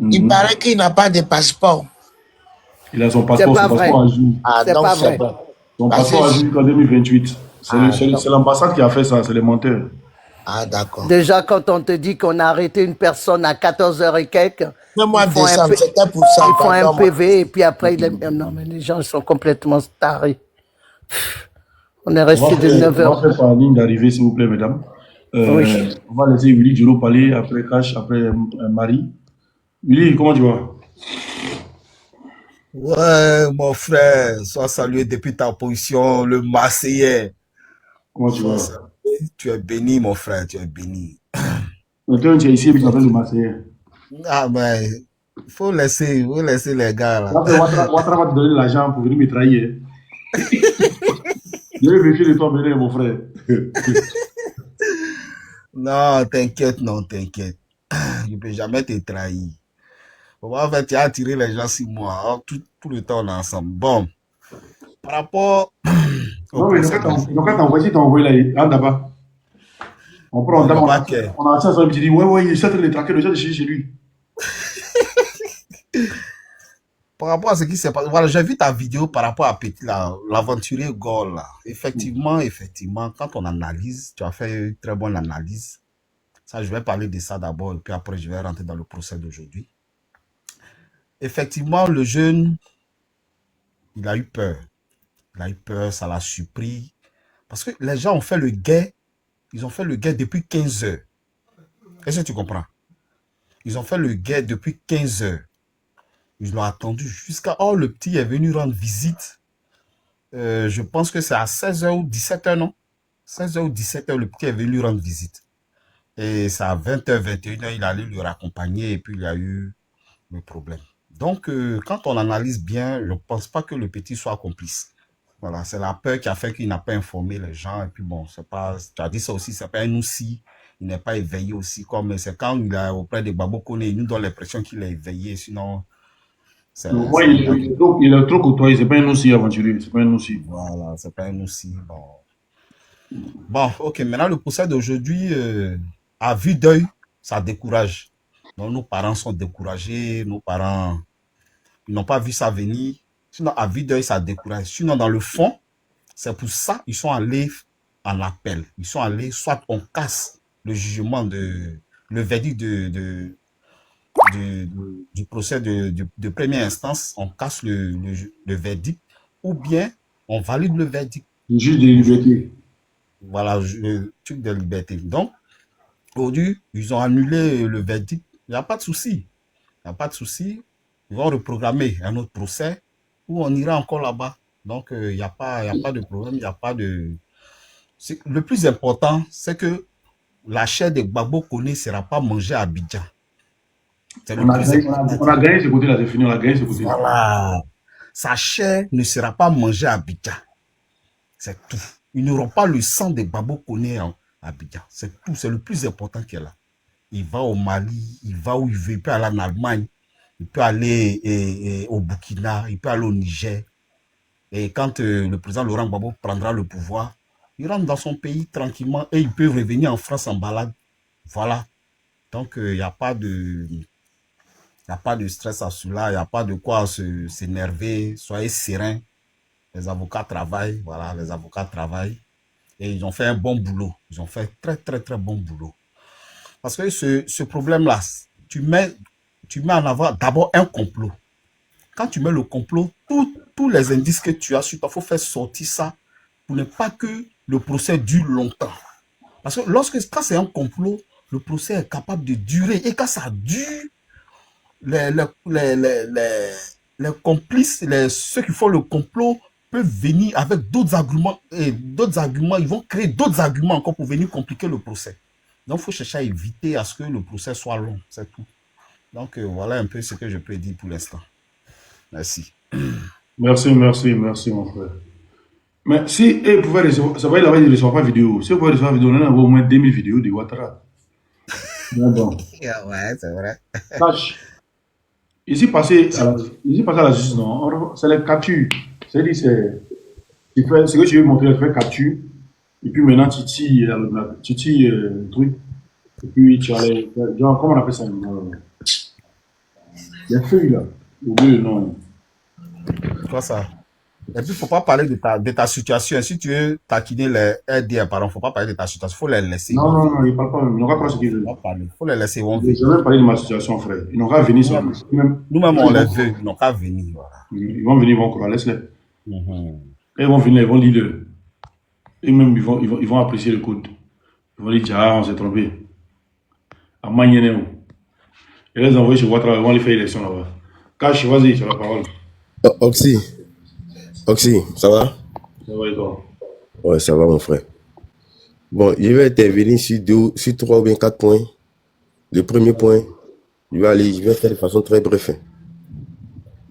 Il paraît qu'il n'a pas de passeport. Il a son C'est passeport, pas son vrai. passeport à jour. Ah, C'est donc pas c'est vrai. bon. Son Parce passeport à que... jour jusqu'en 2028. Ah, C'est l'ambassade qui a fait ça, c'est les menteurs. Ah, d'accord. déjà, quand on te dit qu'on a arrêté une personne à 14h et quelques, Le mois ils de font un, décembre, c'était pour ça. ils font un Pardon, moi. PV et puis après, non, mais les gens sont complètement tarés. On est resté de On 9h. va faire par ligne d'arrivée, s'il vous plaît, mesdames. Oui. On va laisser Willy Djolo parler, après Cash, après Marie. Willy, comment tu vas? Ouais, mon frère, sois salué depuis ta position, le Marseillais. Comment tu Sois vas? salué. Tu es béni, mon frère, tu es béni. Maintenant, tu es ici et puis tu appelles le Marseillais. Ah, mais il faut laisser les gars là. Après, Ouattara va te donner l'argent pour venir me trahir. Je vais méfier de toi, maintenant, mon frère. Non, t'inquiète, non, t'inquiète. Je ne peux jamais te trahir. En fait, tu as attiré les gens 6 mois. Alors, tout le temps, on est ensemble. Bon, par rapport au Non, mais procès. donc, quand t'as envoyé là, là-bas, on prend, Non, on a accès à ça, et puis tu dis, ouais, il est en train de les traquer, les gens de chez lui. Par rapport à ce qui s'est passé, voilà, j'ai vu ta vidéo par rapport à Petit, l'aventurier Gaulle, là. Effectivement, quand on analyse, tu as fait une très bonne analyse. Ça, je vais parler de ça d'abord, et puis après, je vais rentrer dans le procès d'aujourd'hui. Effectivement, le jeune, il a eu peur. Il a eu peur, ça l'a surpris. Parce que les gens ont fait le guet, ils ont fait le guet depuis 15 heures. Est-ce que tu comprends? Ils ont fait le guet depuis 15 heures. Ils l'ont attendu jusqu'à... Oh, le petit est venu rendre visite. Je pense que c'est à 16h ou 17h, non? 16h ou 17h, le petit est venu rendre visite. Et c'est à 20h, 21h, il allait le raccompagner et puis il y a eu le problème. Donc, quand on analyse bien, je ne pense pas que le petit soit complice. Voilà, c'est la peur qui a fait qu'il n'a pas informé les gens. Et puis bon, c'est pas... Tu as dit ça aussi, c'est pas un aussi. Il n'est pas éveillé aussi. Comme c'est quand il est auprès de Babo Kone, il nous donne l'impression qu'il est éveillé. Sinon... Moi, il est trop côtoyé, c'est pas un aussi aventurier, c'est pas un aussi. Voilà, c'est pas un aussi. Bon, ok, maintenant le procès d'aujourd'hui, à vue d'œil, ça décourage. Donc nos parents sont découragés, nos parents, ils n'ont pas vu ça venir. Sinon, à vue d'œil, ça décourage. Sinon, dans le fond, c'est pour ça qu'ils sont allés en appel. Ils sont allés, soit on casse le jugement le verdict du procès de première instance, on casse le verdict, ou bien on valide le verdict. Le juge des libertés. Voilà, le truc de liberté. Donc, aujourd'hui, ils ont annulé le verdict. Il n'y a pas de souci. Il n'y a pas de souci. Ils vont reprogrammer un autre procès où on ira encore là-bas. Donc, il n'y a pas de problème. Il n'y a pas de... Le plus important, c'est que la chair de Gbagbo Kone ne sera pas mangée à Abidjan. On a gagné ce côté-là, c'est fini, on a gagné ce côté-là. Voilà. Sa chair ne sera pas mangée à Abidjan. C'est tout. Ils n'auront pas le sang de Gbagbo Kone à Abidjan. C'est tout. C'est le plus important qu'il y a là. Il va au Mali, il va où il veut. Il peut aller en Allemagne, il peut aller au Burkina, il peut aller au Niger. Et quand le président Laurent Gbagbo prendra le pouvoir, il rentre dans son pays tranquillement et il peut revenir en France en balade. Voilà. Donc, il n'y a pas de... Il n'y a pas de stress à cela, il n'y a pas de quoi s'énerver, soyez sereins. Les avocats travaillent, voilà, les avocats travaillent. Et ils ont fait un bon boulot. Ils ont fait très, très, très bon boulot. Parce que ce problème-là, tu mets en avant d'abord un complot. Quand tu mets le complot, tous les indices que tu as sur toi, il faut faire sortir ça pour ne pas que le procès dure longtemps. Parce que quand c'est un complot, le procès est capable de durer. Et quand ça dure, les complices, ceux qui font le complot peuvent venir avec d'autres arguments. Et d'autres arguments, ils vont créer d'autres arguments encore pour venir compliquer le procès. Donc, il faut chercher à éviter à ce que le procès soit long. C'est tout. Donc, voilà un peu ce que je peux dire pour l'instant. Merci. Merci, mon frère. Mais si ils pouvaient recevoir, ça va, il ne reçoit pas vidéo. Si vous pouvez recevoir vidéo, on a au moins 2000 vidéos de Ouattara. Bon. Ouais, c'est vrai. Sache, ici passé à la justice, non, c'est les captures. C'est-à-dire, ce que tu veux montrer, tu fais capture. Et puis maintenant, tu tires le truc. Et puis tu as les. Genre, comment on appelle ça? Les feuilles là. Oubliez le nom. Quoi ça? Et puis, il ne faut pas parler de ta situation. Si tu veux taquiner les RDR, pardon, il ne faut pas parler de ta situation. Il faut les laisser. Non, non, non, ils ne parlent pas. Ils n'ont pas parlé ce qu'ils veulent. Il faut les laisser. Ils n'ont même parlé de ma situation, frère. Ils n'ont qu'à venir sur Nous-mêmes, on les veut. Ils n'ont qu'à venir. Voilà. Ils vont venir, ils vont croire. Laisse-les. Mhm. Quand ils vont venir, ils vont lire le. Eux-mêmes, ils vont apprécier le code. Ils vont dire, ah, on s'est trompé. À Magnénéo. Et les envoyer chez Ouattara, ils vont aller faire l'élection là-bas. Cache, vas-y, tu as la parole. Oh, Oxy, ça va? Ça va et toi? Ouais, ça va, mon frère. Bon, je vais intervenir sur 3 ou bien 4 points. Le premier point, je vais faire de façon très brève.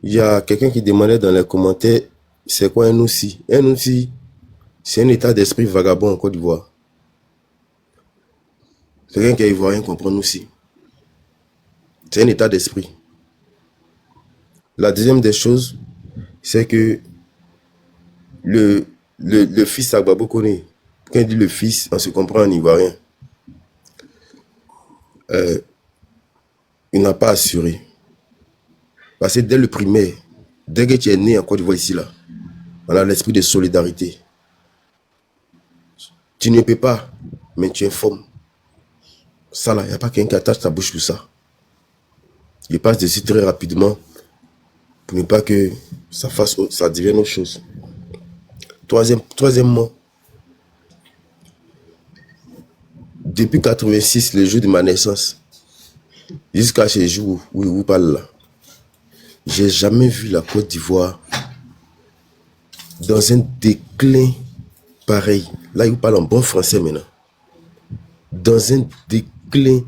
Il y a quelqu'un qui demandait dans les commentaires, c'est quoi un outil? Un outil, c'est un état d'esprit vagabond en Côte d'Ivoire. Quelqu'un qui est ivoirien comprend aussi. C'est un état d'esprit. La deuxième des choses, c'est que le fils Agbabo Kone, quand il dit le fils, on se comprend en ivoirien. Il n'a pas assuré. Parce que dès le primaire, dès que tu es né en Côte d'Ivoire ici, là, on a l'esprit de solidarité. Tu ne peux pas, mais tu informes. Ça là, il n'y a pas quelqu'un qui attache ta bouche pour ça. Il passe dessus très rapidement pour ne pas que ça devienne autre chose. Troisièmement, depuis 86, le jour de ma naissance, jusqu'à ce jour où je vous parle là, j'ai jamais vu la Côte d'Ivoire dans un déclin pareil. Là, il vous parle en bon français maintenant. Dans un déclin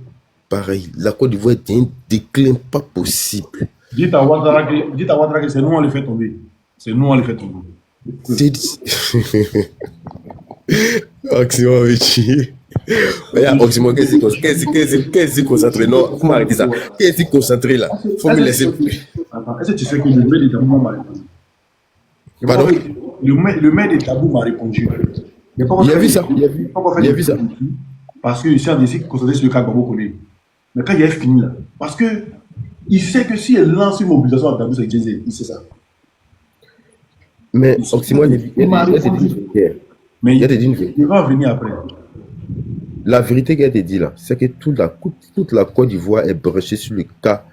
pareil. La Côte d'Ivoire est un déclin pas possible. Dites à Ouattara que c'est nous, on les fait tomber. C'est nous, on les fait tomber. Oxymore, oui. Oxymore, qu'est-ce qui concentré? Non, comment arrêter ça? Qu'est-ce qui concentré là? Faut me laisser. Attends, est-ce que tu sais que le maire des Tabous m'a répondu? Pardon? Le maire des Tabous m'a répondu. Il a vu ça. Il a vu ça. Parce qu'il s'est décidé de concentrer sur le cas Gbagbo Kone. Mais quand il est fini là, parce que il sait que si elle lance une mobilisation à Tabou, c'est Jay-Z, il sait ça. Mais Oxymore, il y a des dignes. Il va venir après. La vérité qu'il a dit là, c'est que toute la Côte d'Ivoire est branchée sur le cas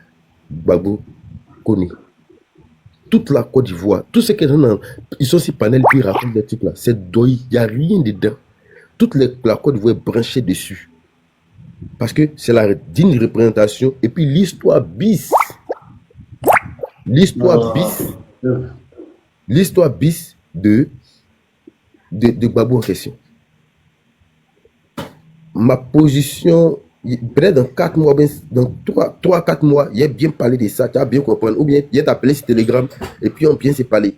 Gbagbo Kone. Toute la Côte d'Ivoire, tout ce qui est dans, ils sont si panels puis ils racontent des trucs là, c'est doi, il n'y a rien dedans. Toute la Côte d'Ivoire est branchée dessus. Parce que c'est la digne représentation et puis l'histoire bis. L'histoire bis de Gbagbo en question. Ma position, peut-être dans 4 mois, dans 3-4 mois, il a bien parlé de ça, tu as bien compris. Ou bien il a appelé sur Telegram et puis on vient se parler.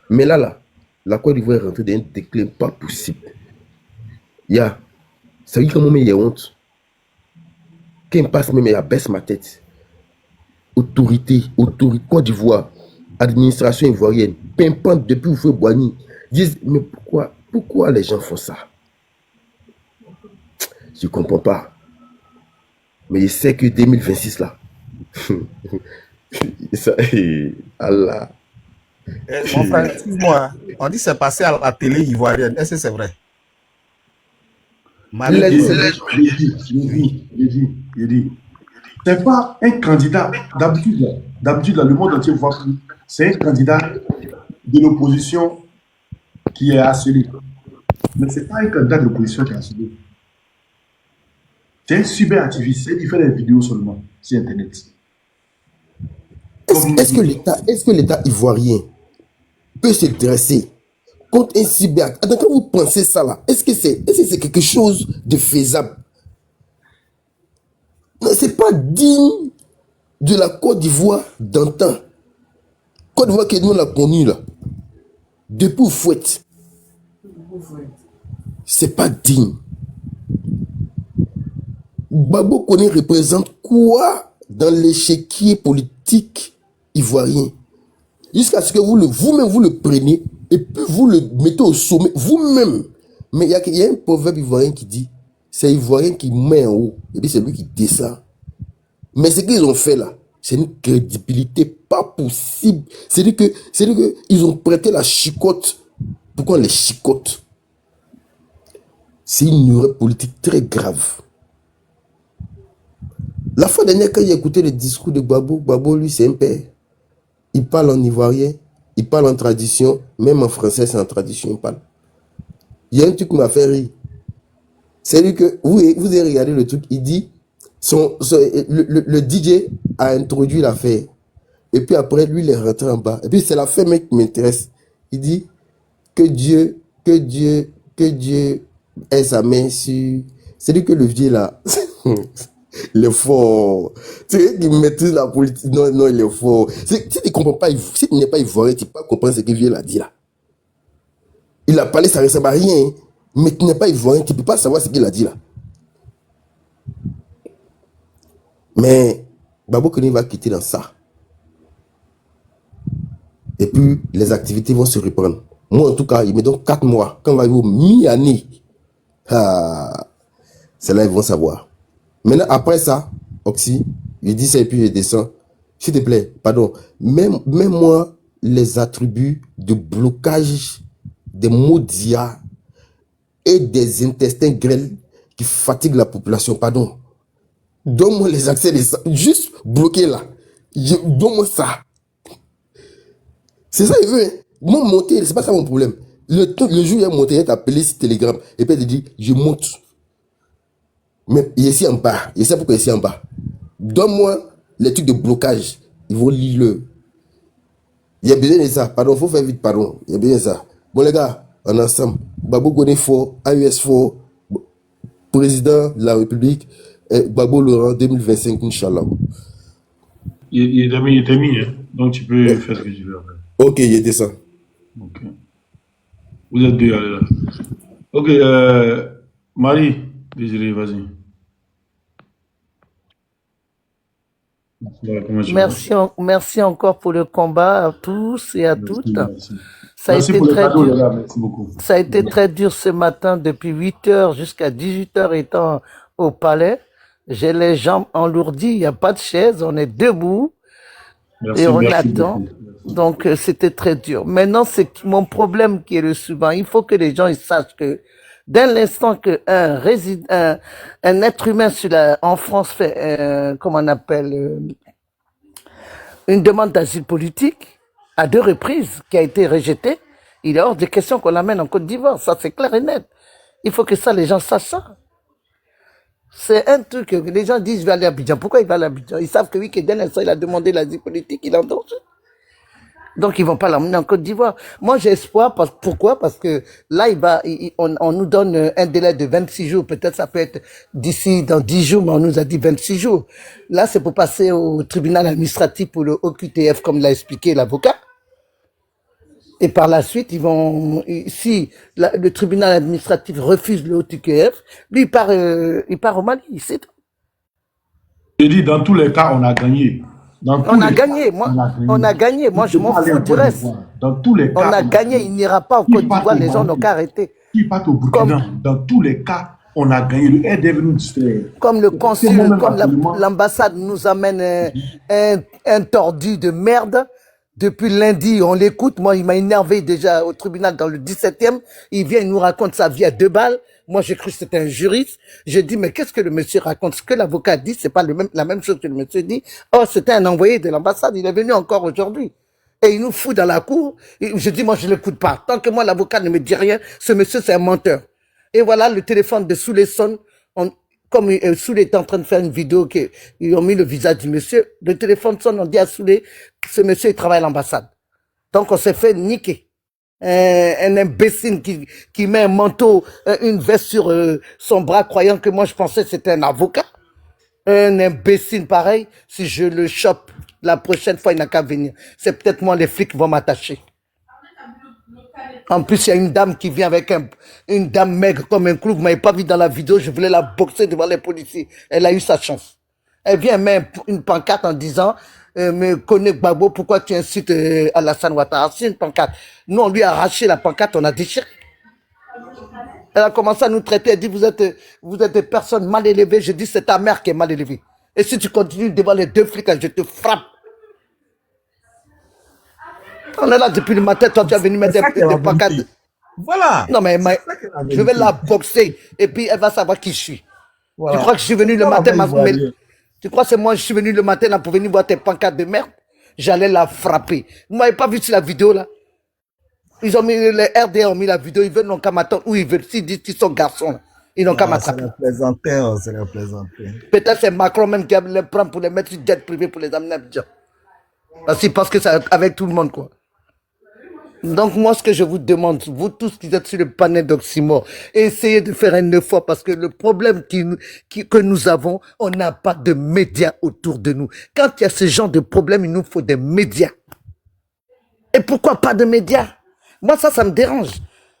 Mais là, la Côte d'Ivoire est rentrée dans un déclin pas possible. Ça veut dire comment il y a honte. Quand il passe même, il baisse ma tête. Autorité, Côte d'Ivoire, administration ivoirienne, pimpante depuis où faut Boigny. Disent, mais pourquoi les gens font ça? Je ne comprends pas. Mais je sais que 2026 là. Allah. Mon frère, excuse-moi, on dit que c'est passé à la télé ivoirienne. Est-ce que c'est vrai? J'ai dit. C'est pas un candidat. D'habitude, le monde entier voit que c'est un candidat de l'opposition qui est harcelé. Mais ce n'est pas un candidat de l'opposition qui est harcelé. C'est un cyberactiviste. Il fait des vidéos seulement sur Internet. Est-ce que l'État ivoirien peut se dresser contre un cyber? Attends, quand vous pensez ça là, est-ce que c'est quelque chose de faisable? Non, c'est pas digne de la Côte d'Ivoire d'antan. Côte d'Ivoire que nous l'a connue là, depuis Fouette. C'est pas digne. Gbagbo Kone représente quoi dans l'échiquier politique ivoirien? Jusqu'à ce que vous-même vous le preniez et puis vous le mettez au sommet vous-même. Mais il y a un proverbe ivoirien qui dit, c'est Ivoirien qui met en haut et puis c'est lui qui descend. Mais ce qu'ils ont fait là, C'est une crédibilité pas possible. C'est-à-dire que ils ont prêté la chicotte. Pourquoi on les chicote? C'est une erreur politique très grave. La fois dernière, quand j'ai écouté le discours de Gbagbo, Gbagbo, lui, c'est un père. Il parle en ivoirien, il parle en tradition, même en français, c'est en tradition, il parle. Il y a un truc qui m'a fait rire. C'est lui que, vous avez regardé le truc, il dit, le DJ a introduit l'affaire. Et puis après, lui, il est rentré en bas. Et puis c'est l'affaire, mec, qui m'intéresse. Il dit, que Dieu ait sa main sur... C'est lui que le vieux là, il est fort. Tu sais, il maîtrise la politique. Non, non, il est fort. Si tu ne comprends pas, si tu n'es pas ivoirien, tu ne peux pas comprendre ce que le vieux a dit là. Il a parlé, ça ne ressemble à rien. Hein. Mais tu n'es pas ivoirien, tu ne peux pas savoir ce qu'il a dit là. Mais Gbagbo Kone va quitter dans ça. Et puis, les activités vont se reprendre. Moi, en tout cas, il me donne 4 mois. Quand on va arriver au mi-année, c'est là ils vont savoir. Maintenant, après ça, Oxy, je dis ça et puis je descends. S'il te plaît, pardon. Même-moi les attributs de blocage des maux d'IA et des intestins grêles qui fatiguent la population. Pardon. Donne-moi les accès de ça. Juste bloquer là. Donne-moi ça. C'est ça il veut. Hein. Moi, monter, c'est pas ça mon problème. Le jour où il est monté, il t'a appelé sur Telegram. Et puis il te dit, je monte. Mais il est ici en bas. Il sait pourquoi il est ici en bas. Donne-moi les trucs de blocage. Ils vont lire le. Il y a besoin de ça. Pardon, faut faire vite, pardon. Il y a besoin de ça. Bon, les gars, on est ensemble. Gbagbo Kone fort, AUS fort, président de la République, Gbagbo Laurent 2025, Inch'Allah. Il était mis, hein. Donc tu peux faire ce que tu veux après. Ok, il était ça. Ok. Vous êtes deux, allez là. Ok, Marie, désolé, vas-y. Comment tu vas? Merci encore pour le combat à tous et à toutes. Merci. Ça a Merci été pour le très cadeau, dur. là, merci beaucoup. Ça a été très dur ce matin, depuis 8 heures jusqu'à 18 heures étant au palais. J'ai les jambes enlourdies, il n'y a pas de chaise, on est debout Merci, et on merci attend. beaucoup. Donc c'était très dur. Maintenant, c'est mon problème qui est le suivant. Il faut que les gens ils sachent que dès l'instant qu'un un être humain en France fait, comment on appelle, une demande d'asile politique à 2 reprises qui a été rejetée, il est hors de question qu'on l'amène en Côte d'Ivoire. Ça, c'est clair et net. Il faut que ça, les gens sachent ça. C'est un truc que les gens disent, je vais aller à Abidjan. Pourquoi il va aller à Abidjan? Ils savent que oui, que dès l'instant, il a demandé l'asile politique, il est en danger. Donc, ils vont pas l'emmener en Côte d'Ivoire. Moi, j'ai espoir. Pourquoi? Parce que là, on nous donne un délai de 26 jours. Peut-être ça peut être d'ici dans 10 jours, mais on nous a dit 26 jours. Là, c'est pour passer au tribunal administratif pour le OQTF, comme l'a expliqué l'avocat. Et par la suite, si le tribunal administratif refuse le OQTF, lui, il part au Mali, c'est tout. Je dis, dans tous les cas, on a gagné. Dans tous On a les gagné, cas, on a gagné. Moi, je m'en fous du reste. Dans tous les On cas, a gagné, il n'ira pas en Côte d'Ivoire, les gens n'ont qu'à arrêter. Qui part au Burkina, dans tous les cas, on a gagné. Le aide est venu distraire. Comme le consul, moi-même, comme absolument. l'ambassade nous amène un tordu de merde. Depuis lundi, on l'écoute. Moi, il m'a énervé déjà au tribunal dans le 17e. Il vient, il nous raconte sa vie à 2 balles. Moi, j'ai cru que c'était un juriste. J'ai dit, mais qu'est-ce que le monsieur raconte? Ce que l'avocat dit, c'est pas la même chose que le monsieur dit. Oh, c'était un envoyé de l'ambassade. Il est venu encore aujourd'hui. Et il nous fout dans la cour. Et je dis, moi, je l'écoute pas. Tant que moi, l'avocat ne me dit rien, ce monsieur, c'est un menteur. Et voilà, le téléphone de Soulé sonne. Comme Soulé est en train de faire une vidéo, ils ont mis le visage du monsieur, le téléphone sonne, on dit à Soulé, ce monsieur, il travaille à l'ambassade. Donc, on s'est fait niquer. Un imbécile qui met un manteau, une veste sur son bras, croyant que moi, je pensais que c'était un avocat. Un imbécile pareil, si je le chope, la prochaine fois, il n'a qu'à venir. C'est peut-être moi, les flics vont m'attacher. En plus, il y a une dame qui vient avec une dame maigre comme un clou. Vous m'avez pas vu dans la vidéo, je voulais la boxer devant les policiers. Elle a eu sa chance. Elle vient mettre une pancarte en disant, me connais Gbagbo, pourquoi tu incites Alassane Ouattara? C'est une pancarte. Nous, on lui a arraché la pancarte, on a déchiré. Elle a commencé à nous traiter, elle dit, vous êtes des personnes mal élevées. Je dis, c'est ta mère qui est mal élevée. Et si tu continues devant les deux flics, là, je te frappe. On est là depuis le matin, toi tu as venu mettre C'est ça qu'elle des a pancartes. vérité. Voilà. Non mais C'est ça qu'elle a je vais vérité. la boxer et puis elle va savoir qui je suis. Voilà. Tu crois que je suis venu le Voilà, matin, mais voilà. tu crois que c'est moi je suis venu le matin là pour venir voir tes pancartes de merde? J'allais la frapper. Vous m'avez pas vu sur la vidéo là? Ils ont mis, les RDA ont mis la vidéo, ils veulent n'ont qu'à m'attendre où ils veulent. S'ils disent qu'ils sont garçons, là, ils n'ont qu'à C'est m'attraper. la plaisantin, c'est la plaisantin. Peut-être c'est Macron même qui va les prendre pour les mettre sur jet privé pour les amener à Abidjan. Parce que c'est avec tout le monde, quoi. Donc, moi, ce que je vous demande, vous tous qui êtes sur le panel d'Oxymore, essayez de faire un effort parce que le problème que nous avons, on n'a pas de médias autour de nous. Quand il y a ce genre de problème, il nous faut des médias. Et pourquoi pas de médias? Moi, ça me dérange.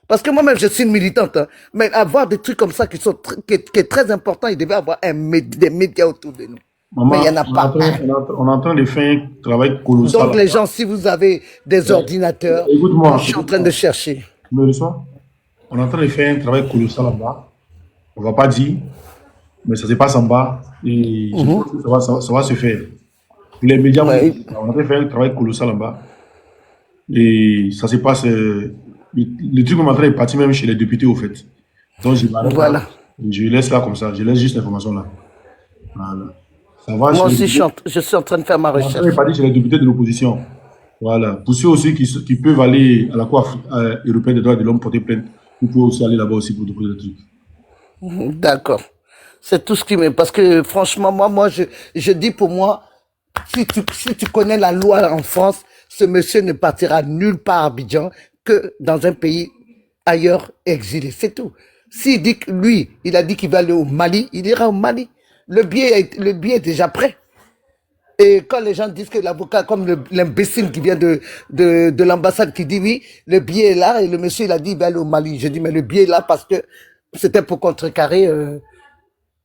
Parce que moi-même, je suis une militante. Hein. Mais avoir des trucs comme ça qui est très important, il devait y avoir des médias autour de nous. Maman, Mais il n'y en a pas. on est en train de faire un travail colossal. Donc, les gens, si vous avez des ordinateurs, Écoute-moi. je suis en train de chercher. Tu me reçois? On est en train de faire un travail colossal là-bas. On ne va pas dire, mais ça se passe en bas. Et je pense que ça va se faire. Pour les médias, Ouais. on est en train de faire un travail colossal en bas. Et ça se passe. Le truc est en train de partir même chez les députés, au fait. Donc, je m'arrête Voilà. là. Je laisse là comme ça. Je laisse juste l'information là. Voilà. Ça va Moi chez aussi, les- je suis en train de faire ma on est en train recherche. de partir chez les députés de l'opposition. Voilà. Pour ceux aussi qui peuvent aller à la Cour européenne des droits de l'homme porter plainte, vous pouvez aussi aller là-bas aussi pour déposer des trucs. D'accord. C'est tout ce qui me... Parce que franchement, moi je dis pour moi, si tu connais la loi en France, ce monsieur ne partira nulle part à Abidjan que dans un pays ailleurs exilé. C'est tout. S'il dit que lui, il a dit qu'il va aller au Mali, il ira au Mali. Le billet est déjà prêt. Et quand les gens disent que l'avocat, comme l'imbécile qui vient de l'ambassade qui dit oui, le billet est là, et le monsieur il a dit il va aller au Mali. Je dis mais le billet est là parce que c'était pour contrecarrer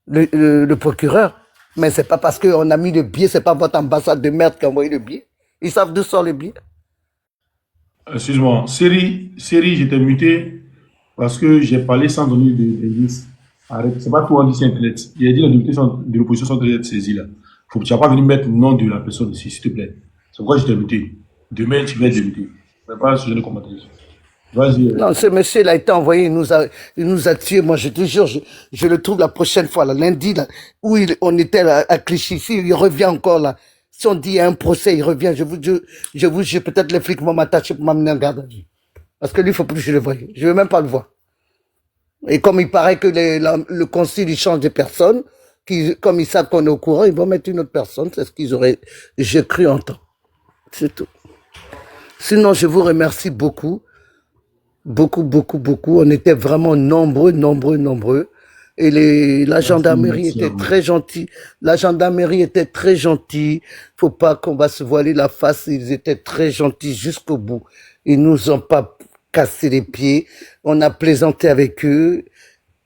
le procureur. Mais c'est pas parce qu'on a mis le billet, c'est pas votre ambassade de merde qui a envoyé le billet. Ils savent d'où sort le billet. Excuse-moi, série, je t'ai muté parce que j'ai parlé sans donner d'indice. Arrête, c'est pas toi qui c'est Internet. Il a dit les députés de l'opposition sont très saisis là. Tu vas pas venir mettre le nom de la personne ici, s'il te plaît. C'est pourquoi je t'ai muté. Demain, tu vas être démuté. Ce n'est pas un sujet de commentaire. Vas-y. Non, ce monsieur, il a été envoyé, il nous a tués. Moi, je te jure, je le trouve la prochaine fois, là, lundi, là, où on était là, à Clichy. Ici, il revient encore, là. Si on dit il y a un procès, il revient. Je vous jure, peut-être les flics vont m'attacher pour m'amener en garde à vue. Parce que lui, il faut plus que je le voie. Je veux même pas le voir. Et comme il paraît que le concile, il change de personne, comme ils savent qu'on est au courant, ils vont mettre une autre personne. C'est ce qu'ils auraient, j'ai cru entendre. C'est tout. Sinon, je vous remercie beaucoup. Beaucoup, beaucoup, beaucoup. On était vraiment nombreux. Et la gendarmerie merci à était vous. très gentille. La gendarmerie était très gentille. Faut pas qu'on va se voiler la face. Ils étaient très gentils jusqu'au bout. Ils nous ont pas cassé les pieds. On a plaisanté avec eux.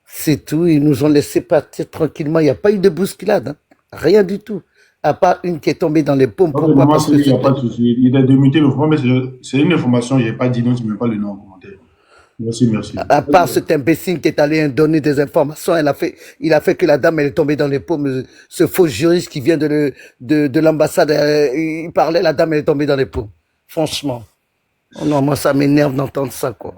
C'est tout. Ils nous ont laissé partir tranquillement. Il n'y a pas eu de bousculade. Hein. Rien du tout. À part une qui est tombée dans les pommes. Donc, Pourquoi? maman, Parce que il n'y a c'était... pas de souci. Il est démuté, mais vraiment, c'est une information, je n'ai pas dit, donc tu ne mets pas le nom en commentaire. Merci. À part cet imbécile qui est allé donner des informations, il a fait que la dame elle est tombée dans les pommes. Ce faux juriste qui vient de l'ambassade, il parlait, la dame elle est tombée dans les pommes. Franchement. Oh non, moi ça m'énerve d'entendre ça, quoi.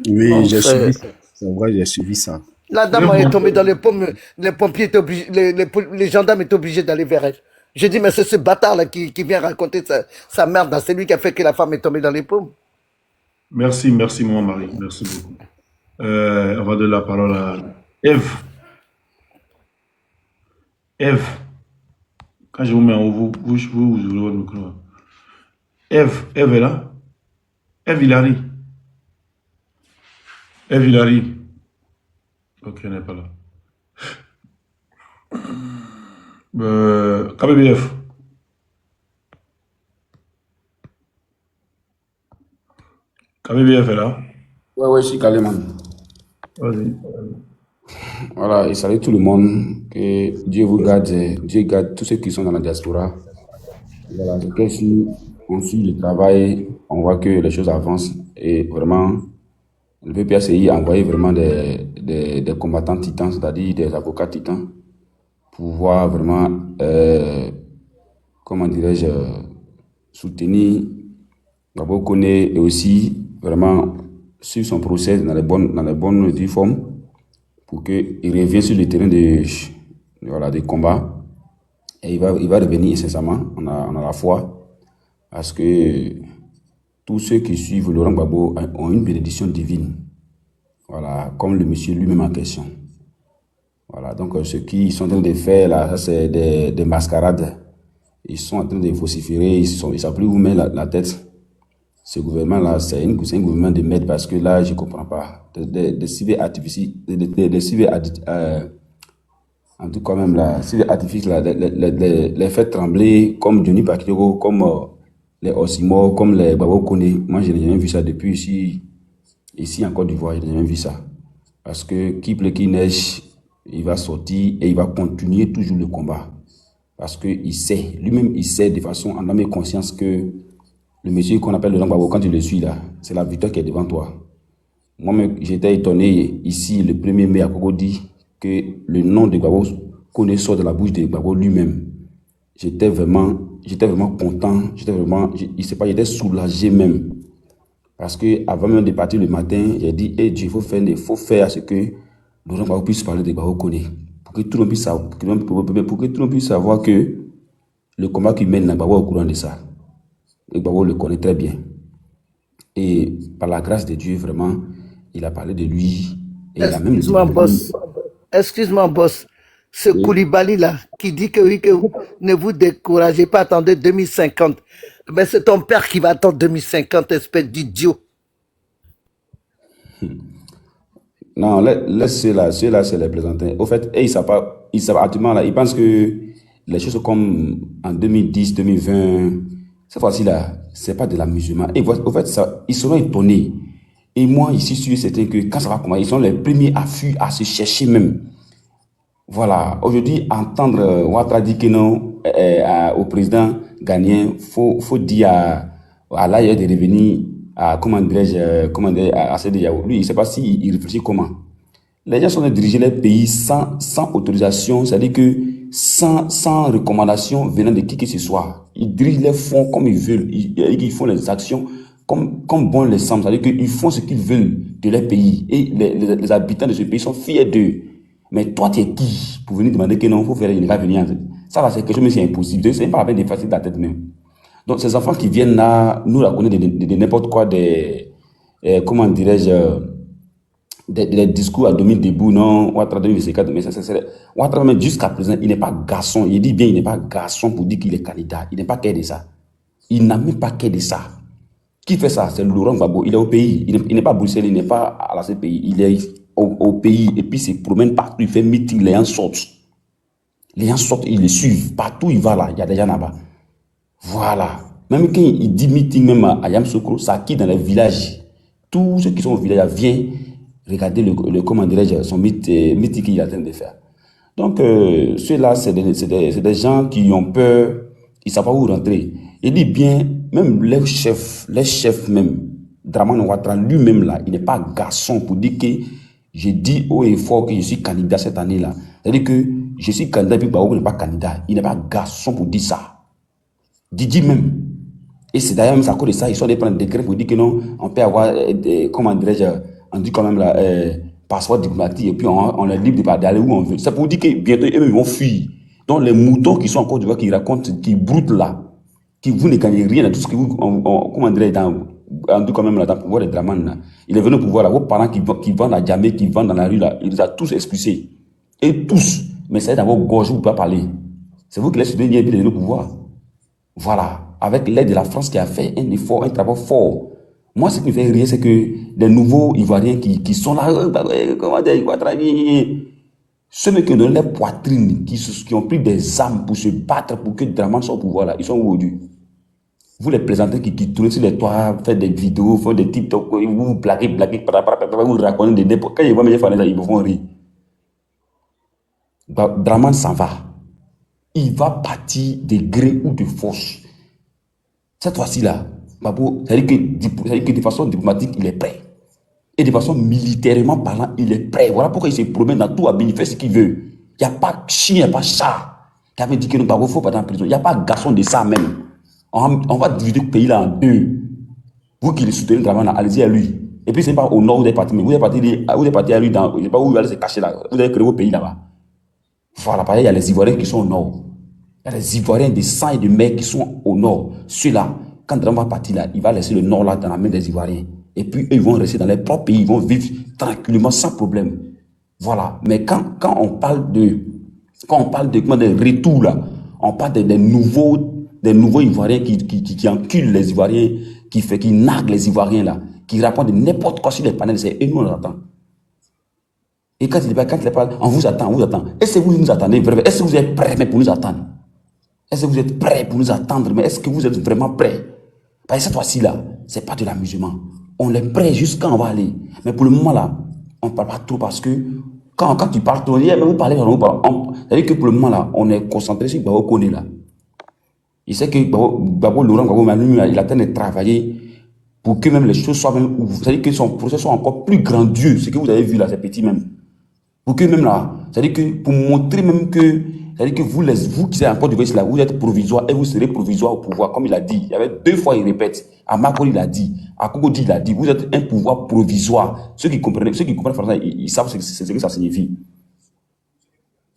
Oui, Non, j'ai c'est- suivi ça. C'est vrai, j'ai suivi ça. La dame elle est tombée dans les pommes, les pompiers étaient obligés, les gendarmes étaient obligés d'aller vers elle. J'ai dit, mais c'est ce bâtard là qui vient raconter sa merde, là. C'est lui qui a fait que la femme est tombée dans les pommes. Merci, maman Marie. Merci beaucoup. On va donner la parole à Eve. Eve, quand je vous mets en haut, vous ouvrez votre micro. Eve est là. Eve Hilary. Eve Hilary. Ok, elle n'est pas là. KBBF. KBBF est là. Ouais, je suis calé, man. Vas-y. Voilà, et salut tout le monde. Que Dieu vous garde, Dieu garde tous ceux qui sont dans la diaspora. Voilà, c'est que si on suit le travail, on voit que les choses avancent. Et vraiment, le PPACI a envoyé vraiment des combattants titans, c'est-à-dire des avocats titans, pouvoir vraiment, comment dirais-je, soutenir Gbagbo Koné et aussi vraiment suivre son procès dans les bonnes formes pour qu'il revienne sur le terrain voilà, des combats. Et il va revenir incessamment, on a la foi, parce que tous ceux qui suivent Laurent Gbagbo ont une bénédiction divine. Voilà, comme le monsieur lui-même en question. Voilà, donc ce qu'ils sont en train de faire là, ça c'est des mascarades. Ils sont en train de vociférer, ils ne savent plus où mettre la tête. Ce gouvernement-là, c'est un gouvernement de merde parce que là, je ne comprends pas. Des civils artificiels, en tout cas même là, civils artificiels, les faire trembler comme Johnny Bakiro, comme les Osimo, comme les Gbagbo Koné. Moi, je n'ai jamais vu ça depuis ici en Côte d'Ivoire, je n'ai jamais vu ça. Parce que qui pleut, qui neige, il va sortir et il va continuer toujours le combat. Parce qu'il sait, lui-même, il sait de façon en âme et conscience que le monsieur qu'on appelle Laurent Gbagbo, quand tu le suis là, c'est la victoire qui est devant toi. Moi-même, j'étais étonné ici, le 1er mai, à Cocody, que le nom de Gbagbo Koné sort de la bouche de Gbagbo lui-même. J'étais vraiment content, j'étais soulagé même. Parce que avant même de partir le matin, j'ai dit, hey, Dieu, il faut faire à ce que Laurent Gbagbo puisse parler de Gbagbo Koné. Pour que tout le monde puisse savoir que le combat qu'il mène, Gbagbo est au courant de ça. Et Gbagbo le connaît très bien. Et par la grâce de Dieu, vraiment, il a parlé de lui. Et il a même dit Excuse-moi, boss. Ce Koulibaly là, qui dit que oui, que vous ne vous découragez pas, attendez 2050. Ben, c'est ton père qui va attendre 2050, espèce d'idiot. non, laisse ceux-là, c'est les plaisantins. Au fait, ils savent actuellement là, ils pensent que les choses comme en 2010, 2020, cette fois-ci là, c'est pas de l'amusement. Et au fait, ils seront étonnés. Et moi, ici, je suis certain que quand ça va commencer, ils sont les premiers à se chercher même. Voilà. Aujourd'hui, entendre Ouattara dire que non, au président ghanéen, faut dire à l'ailleurs de revenir à, comment dirais-je, à CEDEAO. Lui, il ne sait pas s'il réfléchit comment. Les gens sont de diriger les pays sans autorisation, c'est-à-dire que sans recommandation venant de qui que ce soit. Ils dirigent les fonds comme ils veulent. Ils font les actions comme bon les semble. C'est-à-dire qu'ils font ce qu'ils veulent de leur pays. Et les habitants de ce pays sont fiers d'eux. Mais toi, tu es qui pour venir demander que non, il faut faire, il va venir. Ça va, c'est quelque chose, mais c'est impossible. C'est pas la peine de facile de la tête même. Donc, ces enfants qui viennent là, nous la connaissons de n'importe quoi, comment dirais-je, des discours à demi debout, non, Ouattara 2024, mais Ouattara, même jusqu'à présent, il n'est pas garçon. Il dit bien, il n'est pas garçon pour dire qu'il est candidat. Il n'est pas qu'un de ça. Il n'a même pas qu'un de ça. Qui fait ça? C'est Laurent Gbagbo. Il est au pays. Il n'est pas à Bruxelles, il n'est pas à la CPI. Il est au pays et puis il se promène partout. Il fait meeting, les gens sortent. Les gens sortent, ils le suivent. Partout il va là, il y a des gens là-bas. Voilà. Même quand il dit meeting, même à Yamoussoukro, ça quitte dans les villages. Tous ceux qui sont au village viennent regarder comment dirais-je, son meeting qu'il est en train de faire. Donc, ceux-là, c'est des gens qui ont peur, ils ne savent pas où rentrer. Il dit bien, même les chefs même, Dramane Ouattara lui-même là, il n'est pas garçon pour dire que j'ai dit haut et fort que je suis candidat cette année-là. C'est-à-dire que je suis candidat et puis Gbagbo n'est pas candidat. Il n'est pas garçon pour dire ça. Didi même. Et c'est d'ailleurs même à cause de ça, ils sont allés prendre des décrets pour dire que non, on peut avoir, comment dirais-je, on dit quand même là, passeport diplomatique et puis on est libre d'aller où on veut. C'est pour dire que bientôt eux ils vont fuir. Donc les moutons qui sont encore du vois, qui racontent, qui broutent là, qui vous ne gagnez rien à tout ce que vous, comment dirais-je, en tout cas même là, dans le pouvoir de Dramane là. Il est venu au pouvoir là, vos parents qui vendent à Djamé, qui vendent dans la rue là, il les a tous expulsés. Et tous. Mais c'est dans vos gorges, vous ne pouvez pas parler. C'est vous qui laissez donner le pouvoir. Voilà. Avec l'aide de la France qui a fait un effort, un travail fort. Moi, ce qui me fait rire, c'est que les nouveaux Ivoiriens qui sont là, comment dire, ceux qui ont donné leur poitrine, qui ont pris des armes pour se battre pour que Dramane soit au pouvoir là, ils sont où aujourd'hui? Vous les plaisantez qui tournent sur les toits, faites des vidéos, faites des TikTok, vous blaguez, vous racontez des n'importe. Quand ils voient mes fans, ils me font rire. Dramane s'en va. Il va partir de gré ou de force. Cette fois-ci là, Gbagbo, ça veut dire que de façon diplomatique, il est prêt. Et de façon militairement parlant, il est prêt. Voilà pourquoi il se promène dans tout Abidjan, il fait ce qu'il veut. Il n'y a pas chien, il n'y a pas chat qui avait dit que nous ne faut pas dans la prison. Il n'y a pas garçon de ça même. On va diviser le pays là en deux. Vous qui le soutenez, allez-y à lui. Et puis, c'est pas au nord où vous êtes parti, mais vous êtes parti à lui dans. Je ne sais pas où vous allez se cacher là. Vous avez créé vos pays là-bas. Voilà, pareil, il y a les Ivoiriens qui sont au nord. Il y a les Ivoiriens de sang et de mer qui sont au nord. Ceux-là, quand Drame va partir là, il va laisser le nord là dans la main des Ivoiriens. Et puis, eux, ils vont rester dans leur propre pays. Ils vont vivre tranquillement, sans problème. Voilà. Mais quand on parle de. Quand on parle de retour là, on parle des nouveaux Ivoiriens qui enculent les Ivoiriens, qui narguent les Ivoiriens là, qui racontent n'importe quoi sur les panels, et nous on attend. Et quand il parle, on vous attend, on vous attend. Est-ce que vous nous attendez vraiment? Est-ce que vous êtes prêts pour nous attendre? Est-ce que vous êtes prêts pour nous attendre? Mais est-ce que vous êtes vraiment prêts? Parce que cette fois-ci là, c'est pas de l'amusement. On est prêts jusqu'à on va aller. Mais pour le moment là, on ne parle pas trop parce que quand tu parles trop, mais vous parlez, c'est-à-dire que pour le moment là, on est concentré sur Babo Koné là. Il sait que Babo Laurent Gbagbo Manu, il a tenu de travailler pour que même les choses soient même, c'est-à-dire que son procès soit encore plus grandiose, ce que vous avez vu là, c'est petit même. Pour que même là, c'est-à-dire que pour montrer même que, c'est-à-dire que vous qui êtes encore du là, vous êtes provisoire et vous serez provisoire au pouvoir, comme il a dit. Il y avait 2 fois, il répète. À Macron, il a dit. À Kogodi, il a dit. Vous êtes un pouvoir provisoire. Ceux qui comprennent français, ils savent ce que ça signifie.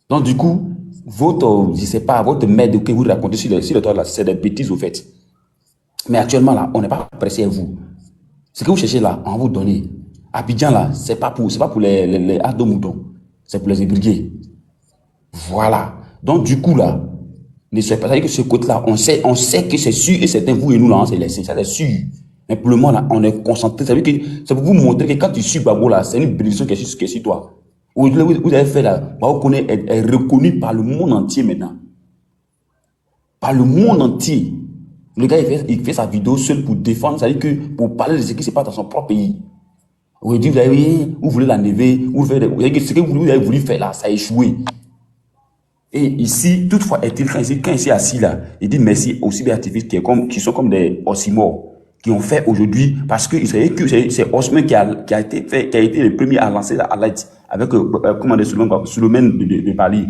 Donc, du coup, je sais pas, votre merde que vous racontez sur le toit là, c'est des bêtises au fait. Mais actuellement là, on n'est pas pressé à vous. Ce que vous cherchez là, on va vous donner. Abidjan là, c'est pas pour les ardos moutons. C'est pour les ébrigués. Voilà. Donc, du coup, là, ne soyez pas que ce côté-là, on sait que c'est sûr et certain, vous et nous, là, on s'est laissé. Ça, c'est sûr. Mais pour le moment, là, on est concentré. Ça veut dire que c'est pour vous montrer que quand tu suis Babo, là, c'est une bénédiction qui est sur toi. Vous avez fait là, Babo Koné est reconnu par le monde entier maintenant. Par le monde entier. Le gars, il fait sa vidéo seul pour défendre, ça veut dire que pour parler de ce qui se passe dans son propre pays. Vous dites, vous voulez la never, ce que vous avez voulu faire là, ça a échoué. Et ici, toutefois, quand il est assis là, il dit merci aux cyberactivistes qui sont comme des ossimores, qui ont fait aujourd'hui, parce que c'est Osman qui a été le premier à lancer la light avec, comment dire, sous le même de Paris.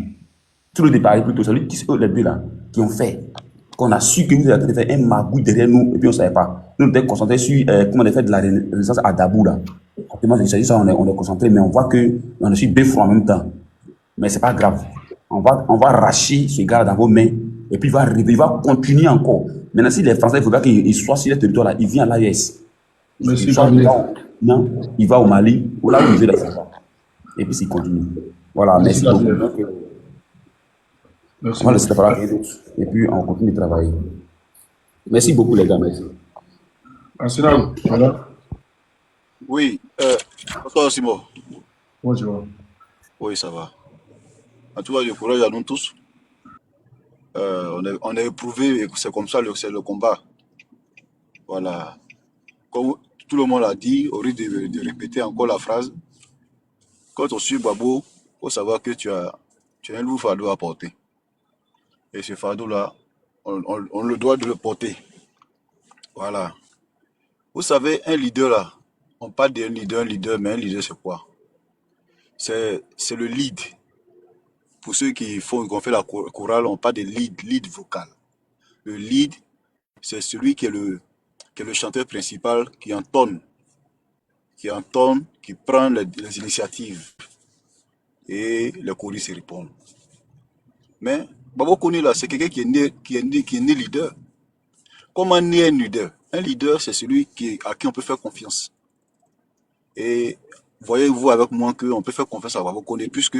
Tout le de Paris plutôt, c'est les deux là, qui ont fait, qu'on a su que vous avez fait un magouille derrière nous, et puis on ne savait pas. Nous, on était concentrés sur, comment on a fait de la résistance à Dabou là. Actuellement, il s'agit de ça, on est concentré, mais on voit qu'on est sur 2 fronts en même temps. Mais c'est pas grave. On va arracher ce gars dans vos mains et puis il va continuer encore. Maintenant, si les Français, il faudra qu'ils soient sur le territoire là, il vient à l'AES. Il va au Mali, là où il veut là. Et puis il continue. Voilà, merci beaucoup. On va laisser la parole à d'autres. Et puis on continue de travailler. Merci beaucoup les gars, merci. Voilà. Oui, bonsoir Simon. Comment tu vas? Oui, ça va. En tout cas, du courage à nous tous. On est éprouvé et c'est comme ça, c'est le combat. Voilà. Comme tout le monde l'a dit, au risque de répéter encore la phrase, quand on suit Babo, il faut savoir que tu as un lourd fardeau à porter. Et ce fardeau-là, on le doit de le porter. Voilà. Vous savez, un leader là, on parle d'un leader, mais un leader c'est quoi? C'est le lead. Pour ceux qui ont fait la chorale, on parle de lead vocal. Le lead, c'est celui qui est le chanteur principal, qui entonne, qui prend les initiatives. Et les choristes répondent. Mais Babo Koné là, c'est quelqu'un qui est né leader. Comment naît un leader? Un leader, c'est celui à qui on peut faire confiance. Et voyez-vous avec moi qu'on peut faire confiance à Babo Koné, puisque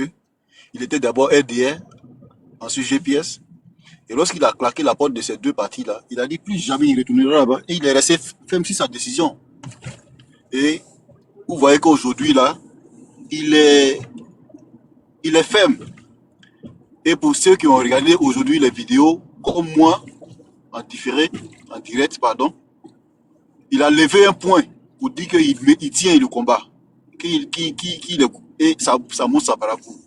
il était d'abord RDR, ensuite GPS. Et lorsqu'il a claqué la porte de ces 2 partis-là, il a dit plus jamais il retournera là-bas. Et il est resté ferme sur sa décision. Et vous voyez qu'aujourd'hui, là, il est ferme. Et pour ceux qui ont regardé aujourd'hui les vidéos, comme moi, en direct, il a levé un point pour dire qu'il tient le combat. Et ça montre sa parcours.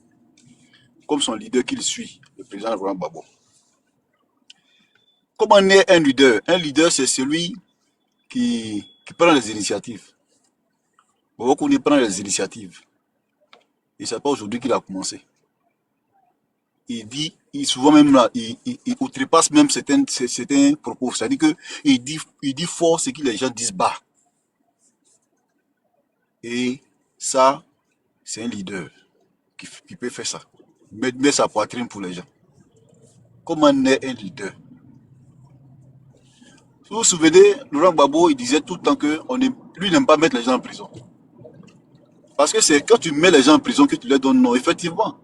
Comme son leader qu'il suit, le président Laurent Gbagbo. Comment naît un leader? Un leader, c'est celui qui prend les initiatives. Babo Koné prend les initiatives. Et ce n'est pas aujourd'hui qu'il a commencé. souvent même là, il outrepasse même certains propos. C'est-à-dire que il dit fort ce que les gens disent bas. Et ça, c'est un leader qui peut faire ça. Mettre sa poitrine pour les gens. Comment est un leader? Vous vous souvenez, Laurent Gbagbo, il disait tout le temps que lui n'aime pas mettre les gens en prison. Parce que c'est quand tu mets les gens en prison que tu leur donnes non, effectivement.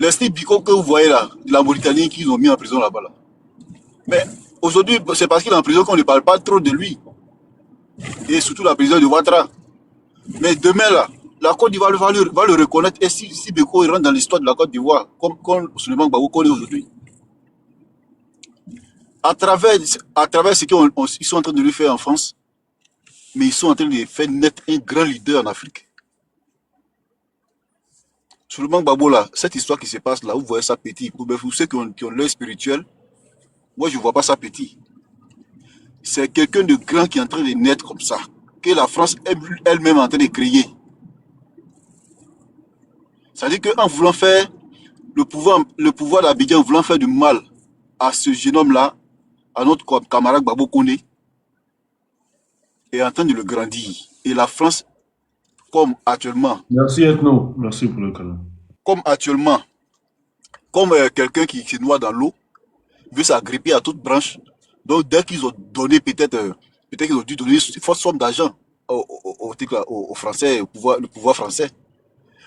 Les Steve Biko que vous voyez là, de la Mauritanie, qu'ils ont mis en prison là-bas. Là. Mais aujourd'hui, c'est parce qu'il est en prison qu'on ne parle pas trop de lui. Et surtout la prison de Ouattara. Mais demain là, la Côte d'Ivoire va le reconnaître. Et si Biko rentre dans l'histoire de la Côte d'Ivoire, comme Souleymane Gbagbo connaît aujourd'hui, à travers ce qu'ils sont en train de lui faire en France, mais ils sont en train de faire naître un grand leader en Afrique. Souleymane Gbagbo là, cette histoire qui se passe là, vous voyez ça petit. Pour ceux qui ont l'œil spirituel, moi je ne vois pas ça petit. C'est quelqu'un de grand qui est en train de naître comme ça, que la France elle-même est en train de créer. C'est-à-dire qu'en voulant faire le pouvoir d'Abidjan, voulant faire du mal à ce jeune homme-là, à notre camarade Gbagbo Koné, est en train de le grandir. Et la France, comme actuellement... Merci Ethno, merci pour le cadeau. Comme actuellement, comme quelqu'un qui se noie dans l'eau, veut s'agripper à toute branche. Donc dès qu'ils ont donné peut-être qu'ils ont dû donner une forte somme d'argent aux Français, au pouvoir français.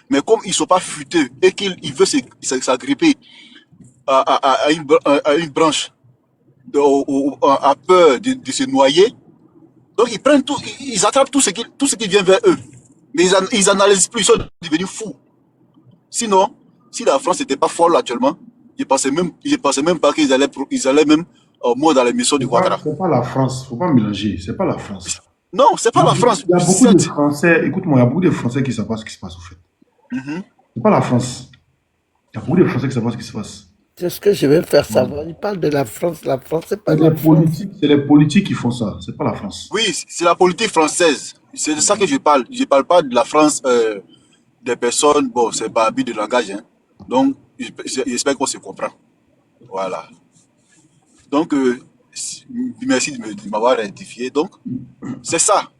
Mais comme ils ne sont pas futés et qu'ils veulent s'agripper à une branche à peur de se noyer, donc ils prennent tout, ils attrapent tout ce qui vient vers eux. Mais ils n'analysent plus, ils sont devenus fous. Sinon, si la France n'était pas folle actuellement, je ne pensais même pas qu'ils allaient même mort dans l'émission du Ouattara. C'est pas la France, il ne faut pas mélanger, c'est pas la France. Non, c'est pas la France. Il y a beaucoup de Français, écoute-moi, il y a beaucoup de Français qui ne savent pas ce qui se passe au fait. C'est pas la France. Il y a beaucoup de Français qui ne savent pas ce qui se passe. C'est ce que je vais faire savoir. Il parle de la France, c'est pas la France. C'est les politiques qui font ça, c'est pas la France. Oui, c'est la politique française. C'est de ça que je parle. Je ne parle pas de la France des personnes, bon, c'est pas habit de langage. Hein. Donc, j'espère qu'on se comprend. Voilà. Donc, merci de m'avoir identifié. Donc, c'est ça.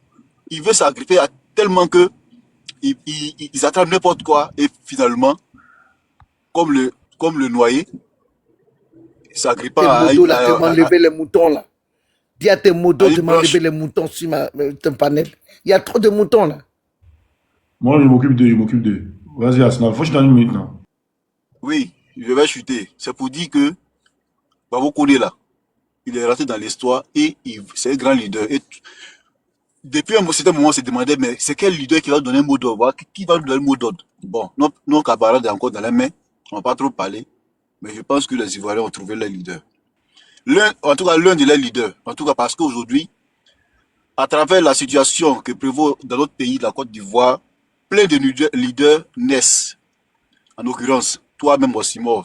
Il veut s'agripper tellement que ils attrapent n'importe quoi et finalement, comme le noyer, ils s'agrippent à... Tu m'as enlevé les moutons là. Dis à tes modos de m'enlever les moutons sur ton panel. Il y a trop de moutons là. Moi, je m'occupe d'eux. Vas-y, Asnal, faut que je t'en une minute là. Oui, je vais chuter. C'est pour dire que Gbagbo Koné là, il est rentré dans l'histoire et c'est un grand leader. Et depuis un certain moment, on se demandait, mais c'est quel leader qui va donner un mot d'ordre? Qui va nous donner un mot d'ordre? Bon, nos camarades sont encore dans la main, on n'a pas trop parlé, mais je pense que les Ivoiriens ont trouvé leur leader. En tout cas, l'un de leurs leaders. En tout cas, parce qu'aujourd'hui, à travers la situation que prévaut dans notre pays, la Côte d'Ivoire, plein de leaders naissent. En l'occurrence, toi-même, Osimo,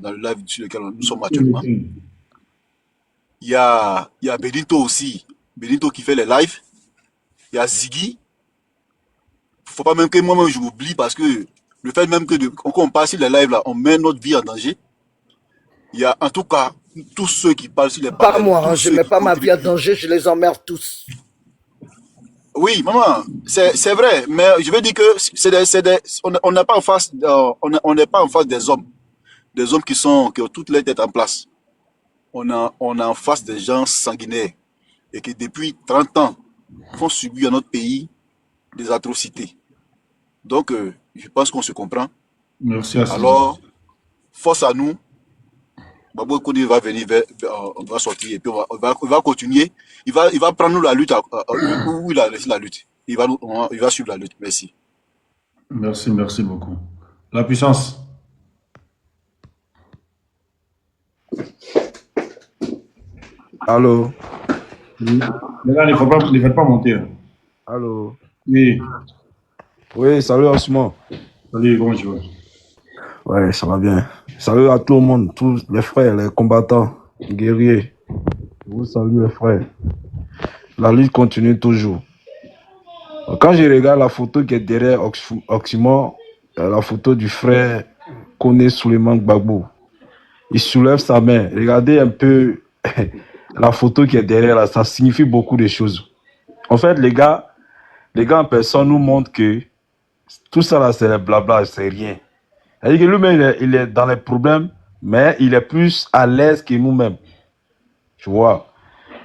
dans le live sur lequel nous sommes actuellement. Il y a Benito aussi. Benito qui fait les lives. Il y a Ziggy. Il ne faut pas même que moi-même je m'oublie parce que le fait même que quand on passe sur les lives là, on met notre vie en danger. Il y a en tout cas tous ceux qui parlent sur les Pas moi, hein, je ne mets pas ma vie en danger, je les emmerde tous. Oui, maman, c'est vrai, mais je veux dire que on n'est pas en face, on n'est pas en face des hommes qui ont toutes les têtes en place. On est en face des gens sanguinaires et qui depuis 30 ans font subir à notre pays des atrocités. Donc, je pense qu'on se comprend. Merci à Alors, force à nous. Gbagbo Koné va venir, on va sortir et puis on va continuer. Il va prendre la lutte où il a laissé la lutte. Il va suivre la lutte. Merci. Merci beaucoup. La puissance. Allô? Oui. Mais là, ne faites pas monter. Allô? Oui. Oui, salut Osman. Salut, comment tu vas? Ouais, ça va bien. Salut à tout le monde, tous les frères, les combattants, les guerriers. Je vous salue les frères. La lutte continue toujours. Quand je regarde la photo qui est derrière Oxymore, la photo du frère Koné Souleymane Gbagbo. Il soulève sa main. Regardez un peu la photo qui est derrière là. Ça signifie beaucoup de choses. En fait, les gars en personne nous montrent que tout ça là, c'est le blabla, c'est rien. C'est-à-dire que lui-même, il est dans les problèmes, mais il est plus à l'aise que nous-mêmes. Tu vois.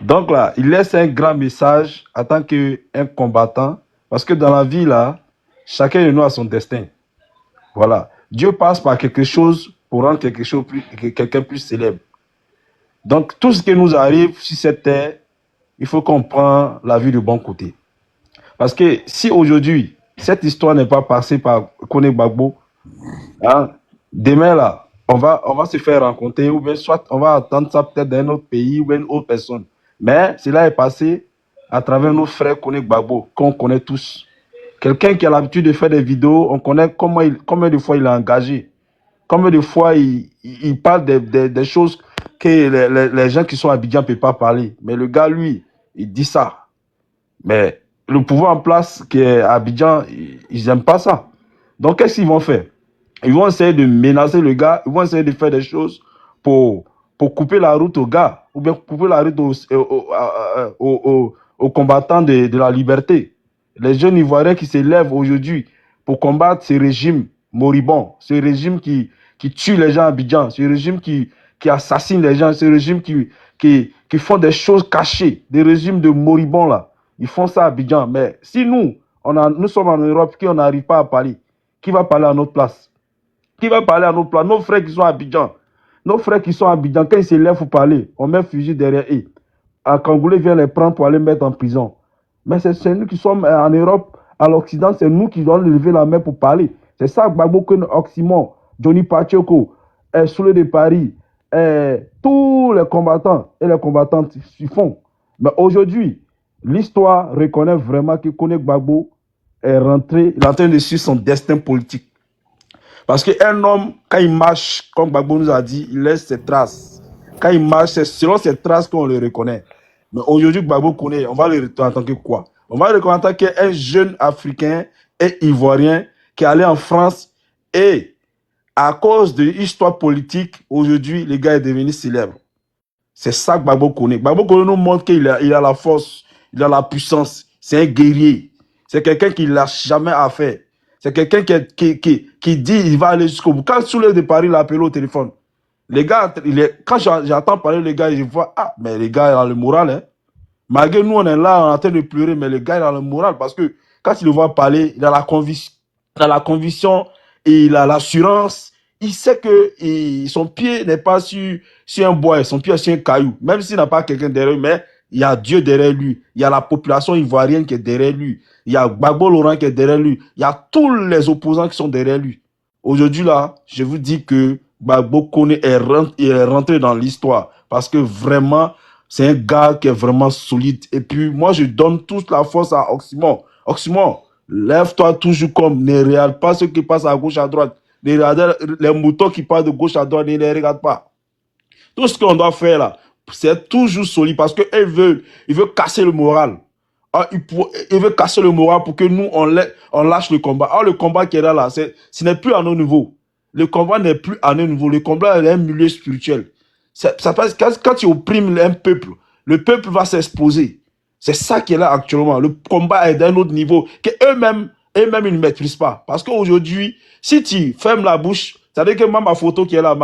Donc là, il laisse un grand message en tant qu'un combattant, parce que dans la vie là, chacun de nous a son destin. Voilà. Dieu passe par quelque chose pour rendre quelqu'un plus célèbre. Donc tout ce qui nous arrive sur cette terre, il faut qu'on prenne la vie du bon côté. Parce que si aujourd'hui, cette histoire n'est pas passée par Koné Gbagbo, hein, demain là, on va se faire rencontrer, ou bien soit on va attendre ça peut-être d'un autre pays ou bien une autre personne. Mais cela est passé à travers nos frères Koné Gbagbo, qu'on connaît tous. Quelqu'un qui a l'habitude de faire des vidéos, on connaît combien de fois il a engagé, combien de fois il parle des choses que les gens qui sont à Abidjan ne peuvent pas parler. Mais le gars, lui, il dit ça. Mais le pouvoir en place qui est à Abidjan, ils n'aiment pas ça. Donc, qu'est-ce qu'ils vont faire? Ils vont essayer de menacer le gars, ils vont essayer de faire des choses pour couper la route au gars, ou bien couper la route aux combattants de la liberté. Les jeunes Ivoiriens qui se lèvent aujourd'hui pour combattre ce régime moribond, ce régime qui tue les gens à Abidjan, ce régime qui assassine les gens, ce régime qui font des choses cachées, des régimes de moribonds là. Ils font ça à Abidjan. Mais si nous sommes en Europe, qui on n'arrive pas à parler, qui va parler à notre place? Qui va parler à notre place? Nos frères qui sont à Abidjan. Nos frères qui sont à Abidjan, quand ils se lèvent pour parler, on met un fusil derrière eux. Un Congolais vient les prendre pour aller mettre en prison. Mais c'est nous qui sommes en Europe, à l'Occident, c'est nous qui devons lever la main pour parler. C'est ça que Gbagbo, Oxymon, Johnny Pacheco, Soulé de Paris, tous les combattants et les combattantes s'y font. Mais aujourd'hui, l'histoire reconnaît vraiment que Koné Gbagbo il est en train de suivre son destin politique. Parce qu'un homme, quand il marche, comme Gbagbo nous a dit, il laisse ses traces. Quand il marche, c'est selon ses traces qu'on le reconnaît. Mais aujourd'hui, Gbagbo Koné, on va le reconnaître en tant que quoi? On va le reconnaître en tant qu'un jeune Africain et Ivoirien qui est allé en France et à cause de l'histoire politique, aujourd'hui, le gars est devenu célèbre. C'est ça que Gbagbo Koné. Gbagbo Koné nous montre qu'il a la force, il a la puissance. C'est un guerrier. C'est quelqu'un qui ne lâche jamais à faire. C'est quelqu'un qui dit il va aller jusqu'au bout. Quand Soulé de Paris l'a appelé au téléphone, les gars, quand j'entends parler les gars, je vois, mais les gars, il a le moral. Hein. Malgré nous, on est là, on est en train de pleurer, mais le gars, il a le moral parce que quand il le voit parler, il a la conviction et il a l'assurance. Il sait que son pied n'est pas sur un bois, son pied est sur un caillou. Même s'il n'a pas quelqu'un derrière lui, mais il y a Dieu derrière lui. Il y a la population ivoirienne qui est derrière lui. Il y a Gbagbo Laurent qui est derrière lui. Il y a tous les opposants qui sont derrière lui. Aujourd'hui, là, je vous dis que Gbagbo Koné est rentré dans l'histoire parce que vraiment, c'est un gars qui est vraiment solide. Et puis, moi, je donne toute la force à Oxymon. Oxymon, lève-toi toujours comme, ne regarde pas ce qui passe à gauche, à droite. Ne regarde les moutons qui passent de gauche à droite, ne les regarde pas. Tout ce qu'on doit faire là, c'est toujours solide parce qu'il veut casser le moral. Il veut casser le moral pour que nous, on lâche le combat. Alors, le combat qui est là, ce n'est plus à nos niveaux. Le combat n'est plus à nos niveaux. Le combat est un milieu spirituel. Ça passe, quand tu opprimes un peuple, le peuple va s'exposer. C'est ça qui est là actuellement. Le combat est d'un autre niveau que eux-mêmes, ils ne maîtrisent pas. Parce qu'aujourd'hui, si tu fermes la bouche, ça veut dire que moi, ma photo qui est là,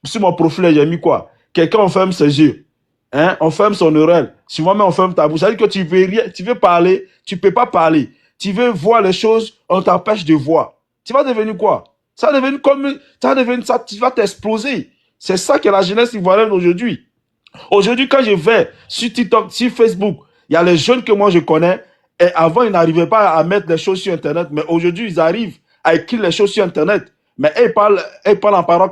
sur mon profil, j'ai mis quoi? Quelqu'un, on ferme ses yeux. Hein? On ferme son oreille. Si moi-même, on ferme ta bouche. Ça veut dire que tu veux rien, tu veux parler, tu ne peux pas parler. Tu veux voir les choses, on t'empêche de voir. Tu vas devenir quoi? Ça va devenir ça, tu vas t'exploser. C'est ça que la jeunesse ivoirienne aujourd'hui. Aujourd'hui, quand je vais sur TikTok, sur Facebook, il y a les jeunes que moi je connais, et avant, ils n'arrivaient pas à mettre les choses sur Internet, mais aujourd'hui, ils arrivent à écrire les choses sur Internet. Mais ils parlent en parole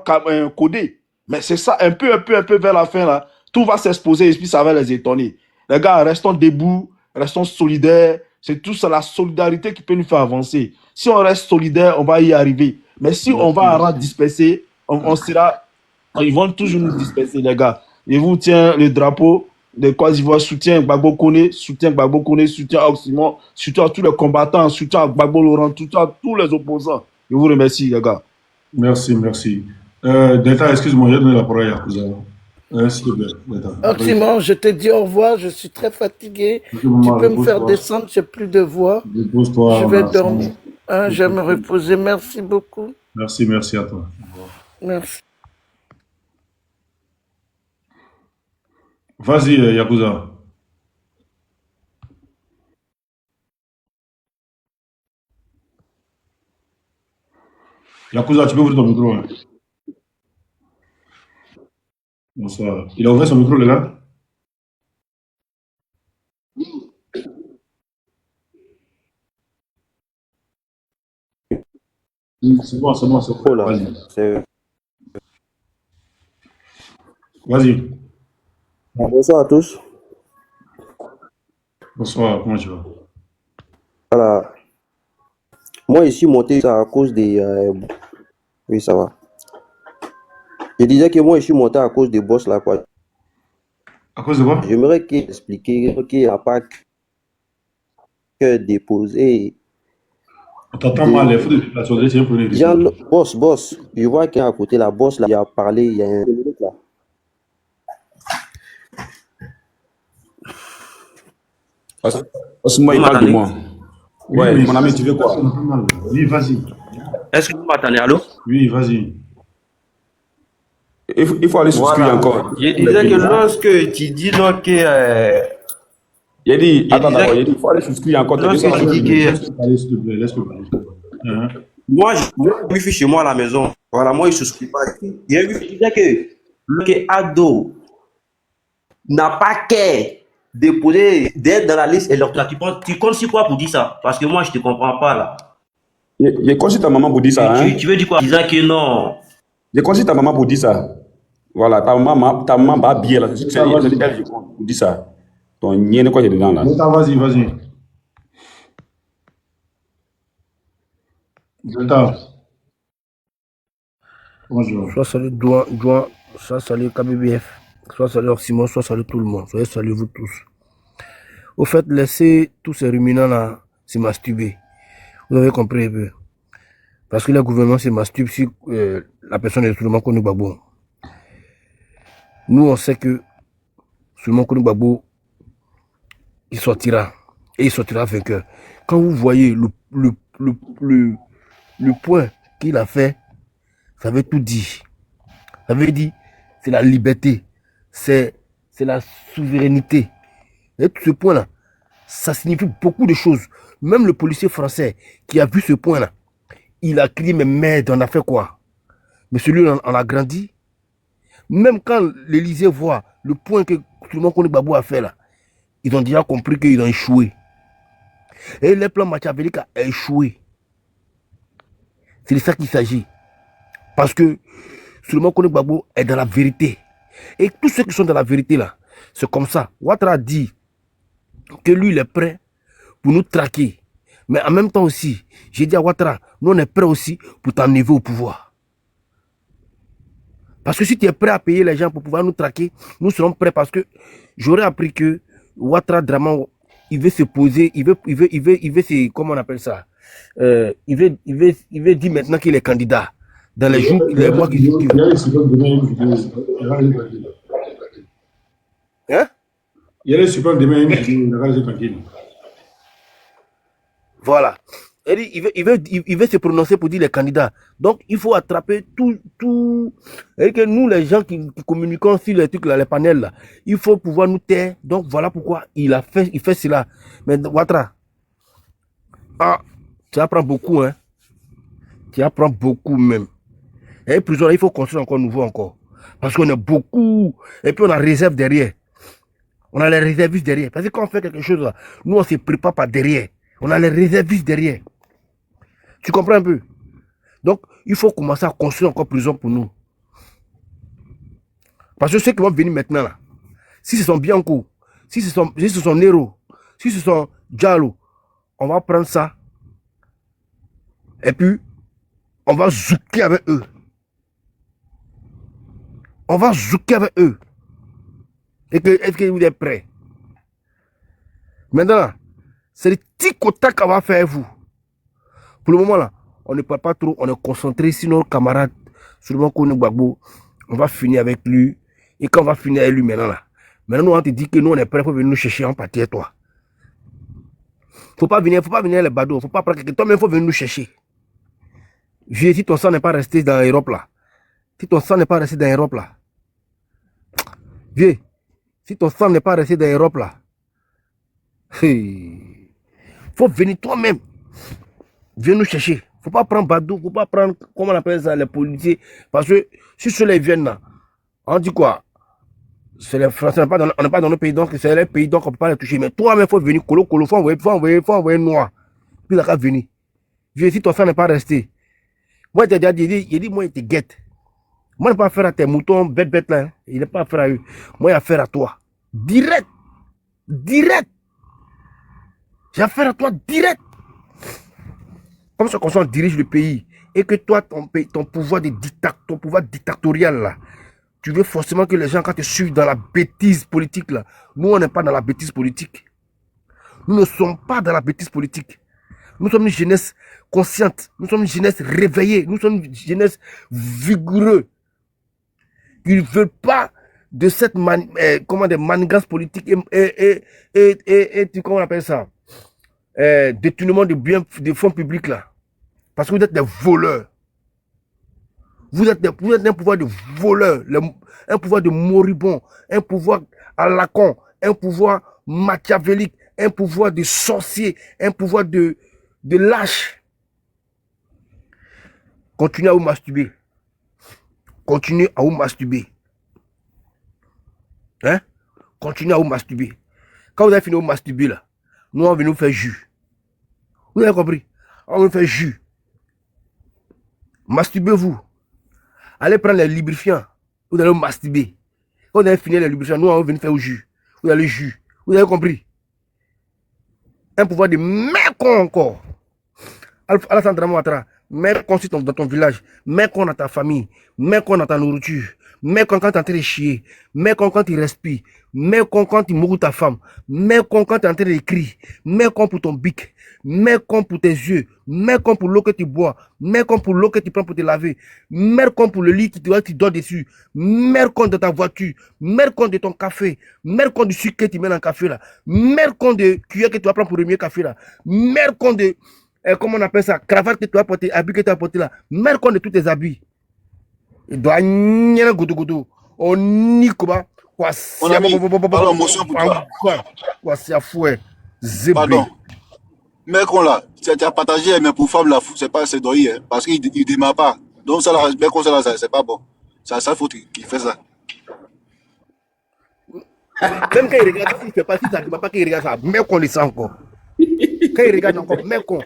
codée. Mais c'est ça, un peu vers la fin, là, tout va s'exposer et puis ça va les étonner. Les gars, restons debout, restons solidaires. C'est tout ça, la solidarité qui peut nous faire avancer. Si on reste solidaire, on va y arriver. Mais si on va disperser, on sera... Ils vont toujours nous disperser, les gars. Je vous tiens le drapeau de Côte d'Ivoire, soutien Gbagbo Koné, soutien Oxymon, soutien à tous les combattants, soutien à Gbagbo Laurent, soutien à tous les opposants. Je vous remercie, les gars. Merci, merci. Delta, excuse-moi, j'ai donné la parole à Yakuza. S'il te plaît, Delta. Oxymore, je te dis au revoir, je suis très fatigué. Tu peux me faire descendre, j'ai plus de voix. Repose-toi. Je vais dormir. Hein, je vais me reposer. Merci beaucoup. Merci, merci à toi. Merci. Vas-y, Yakuza. Yakuza, tu peux ouvrir ton micro. Hein. Bonsoir. Il a ouvert son micro, le gars? C'est bon, c'est bon, c'est bon. Vas-y. Vas-y. Bonsoir à tous. Bonsoir, comment tu vas? Voilà. Moi, je suis monté à cause des... Oui, ça va. Je disais que moi, je suis monté à cause des boss là, quoi. À cause de quoi? J'aimerais qu'il explique qu'il n'y a pas que déposer. On t'entend mal, il faut de la soirée, c'est un peu Jean, boss. Je vois qu'il y a à côté la boss là, il a parlé il y a un minute là. Osmo, il parle de moi. Ouais, Oui, mon ami, tu veux quoi? Oui, vas-y. Est-ce que vous m'entendez, allô? Oui, vas-y. Il faut aller souscrire encore. Je disais que lorsque tu dis donc que... Il a dit, attends d'abord, il faut aller souscrire encore. Lorsque tu dis que... S'il te plaît, laisse-le parler. Hein? Moi, je suis chez moi à la maison. Voilà, moi, je ne souscris pas. Je disais que Ado n'a pas qu'à déposer, d'être dans la liste électorale. Tu comptes sur quoi pour dire ça? Parce que moi, je ne te comprends pas là. J'ai conçu ta maman pour dire ça. Hein? Tu veux dire quoi? Disant que non. J'ai conçu ta maman pour dire ça. Voilà, ta maman va bien là. C'est elle pour dire ça. Donc, il y a quoi dedans là. Vas-y. Delta. Bonjour. Soit salut Douan, soit salut KBBF, soit salut Oxymore, soit salut tout le monde. Soyez salut vous tous. Au fait, laissez tous ces ruminants là se masturber. Vous avez compris un peu. Parce que le gouvernement se masturbe si la personne est seulement connue Gbagbo. Nous, on sait que seulement connue Gbagbo, il sortira. Et il sortira vainqueur. Quand vous voyez le point qu'il a fait, ça veut tout dire. Ça veut dire, c'est la liberté, c'est la souveraineté. Et tout ce point-là, ça signifie beaucoup de choses. Même le policier français qui a vu ce point-là, il a crié, mais merde, on a fait quoi? Mais celui-là, on a grandi. Même quand l'Élysée voit le point que tout le monde connaît Gbagbo a fait là, ils ont déjà compris qu'ils ont échoué. Et le plan machiavélique a échoué. C'est de ça qu'il s'agit. Parce que Souleymane Kone Gbagbo est dans la vérité. Et tous ceux qui sont dans la vérité là, c'est comme ça. Ouattara dit que lui, il est prêt pour nous traquer. Mais en même temps aussi, j'ai dit à Ouattara, nous on est prêt aussi pour t'enlever au pouvoir. Parce que si tu es prêt à payer les gens pour pouvoir nous traquer, nous serons prêts parce que j'aurais appris que Ouattara Draman, il veut se poser, il veut se, comment on appelle ça, il veut dire maintenant qu'il est candidat. Dans les jours, les mois qui suivent. Hein? Il y a les super demain, tranquille. Voilà. Il veut se prononcer pour dire les candidats. Donc, il faut attraper tout. Et que nous, les gens qui communiquons sur les trucs là, les panels là, il faut pouvoir nous taire. Donc, voilà pourquoi il fait cela. Mais Ouattara, tu apprends beaucoup, hein. Tu apprends beaucoup même. Et prison, il faut construire encore nouveau encore. Parce qu'on est beaucoup. Et puis on a réserve derrière. On a les réservistes derrière. Parce que quand on fait quelque chose, là, nous on se prépare par derrière. On a les réservistes derrière. Tu comprends un peu? Donc, il faut commencer à construire encore prison pour nous. Parce que ceux qui vont venir maintenant là, si ce sont Bianco, si ce sont Nero, si ce sont Diallo, on va prendre ça. Et puis, on va zouker avec eux. On va zouker avec eux. Est-ce que vous êtes prêts? Maintenant, c'est le petit quota qu'on va faire vous. Pour le moment là, on ne parle pas trop, on est concentré sur nos camarades, seulement qu'on Gbagbo, on va finir avec lui. Et quand on va finir avec lui maintenant là, maintenant nous on te dit que nous on est prêts pour venir nous chercher en partie toi. Faut pas venir les badauds, faut pas prendre quelqu'un, toi-même faut venir nous chercher. Vieux, si ton sang n'est pas resté dans l'Europe là, si ton sang n'est pas resté dans l'Europe là, vieux, si ton sang n'est pas resté dans l'Europe là, faut venir toi-même, viens nous chercher. Faut pas prendre Badou, faut pas prendre, comment on appelle ça, les policiers. Parce que si ceux-là viennent là, on dit quoi? C'est les Français, on n'est pas dans nos pays, donc c'est les pays, donc on ne peut pas les toucher. Mais toi-même, il faut venir, colo, faut envoyer noir. Puis il a qu'à venir. Viens, si ton sang n'est pas resté. Moi, il dit, moi, il te guette. Moi, je n'ai pas affaire à tes moutons, bête là. Hein. Il n'est pas affaire à eux. Moi, il a affaire à toi. Direct. J'ai affaire à toi, direct. Comme ça, quand on dirige le pays, et que toi, ton pouvoir dictatorial là, tu veux forcément que les gens, quand te suivent dans la bêtise politique là, nous, on n'est pas dans la bêtise politique. Nous ne sommes pas dans la bêtise politique. Nous sommes une jeunesse consciente. Nous sommes une jeunesse réveillée. Nous sommes une jeunesse vigoureuse. Ils ne veulent pas de cette manigance politique et comment on appelle ça, détournement de biens, de fonds publics là. Parce que vous êtes des voleurs. Vous êtes un pouvoir de voleurs, un pouvoir de moribond, un pouvoir à la con, un pouvoir machiavélique, un pouvoir de sorcier, un pouvoir de lâche. Continuez à vous masturber. Continuez à vous masturber. Hein? Continuez à vous masturber. Quand vous avez fini de vous masturber là, nous on va nous faire jus. Vous avez compris? On va nous faire jus. Masturbez-vous. Allez prendre les lubrifiants. Vous allez vous masturber. Quand vous avez fini les lubrifiants, nous on va venir faire au jus. Vous allez jus. Vous avez compris? Un pouvoir de mec-con encore. Alassane Dramane Ouattara, mec-con dans ton village, mec-con dans ta famille, mec-con dans ta nourriture, mec-con quand tu es en train de chier, mec-con quand tu respires, mec-con quand tu mourres ta femme, mec-con quand tu es en train d'écrire, mec-con pour ton bic, mec-con pour tes yeux, mec-con pour l'eau que tu bois, mec-con pour l'eau que tu prends pour te laver, mec-con pour le lit que tu dors dessus, mec-con de ta voiture, mec-con de ton café, mec-con du sucre que tu mets dans le café là, mec-con de cuillère que tu vas prendre pour le mieux café là, mec-con de comment on appelle ça, cravate que tu as porté, habit que tu as porté là, mec-con de tous tes habits. Il doit y avoir goudou. On n'y quoi. Mon ami, pardon, motion pour toi. Quoi, c'est à fouet. Zéblé. Pardon. Mec, on l'a, tu as partagé, mais pour femme, là, c'est pas c'est doyer, hein, parce qu'il ne démarre pas. Donc, ça, là, mec, on ça, c'est pas bon. Ça, faut qu'il fait ça. Même quand il regarde, il ne fait pas si ça ne démarre pas qu'il regarde ça. Mec, on le sent encore. Quand il regarde encore, mec, on.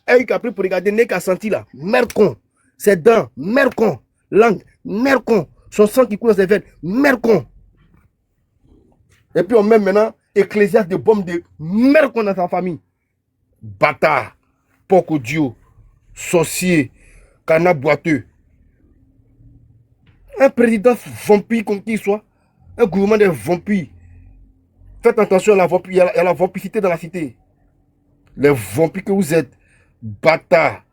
Il a pris pour regarder, n'est qu'à senti là. Mercon. Ses dents, mercon. Langue, mercon. Son sang qui coule dans ses veines, mercon. Et puis on met maintenant Ecclésiaste de bombe de mercon dans sa famille. Bâtard, porc dio, sorcier, canard boiteux. Un président vampire comme qu'il soit, un gouvernement de vampires. Faites attention à la vampire, il y a la vampicité dans la cité. Les vampires que vous êtes, bâtards,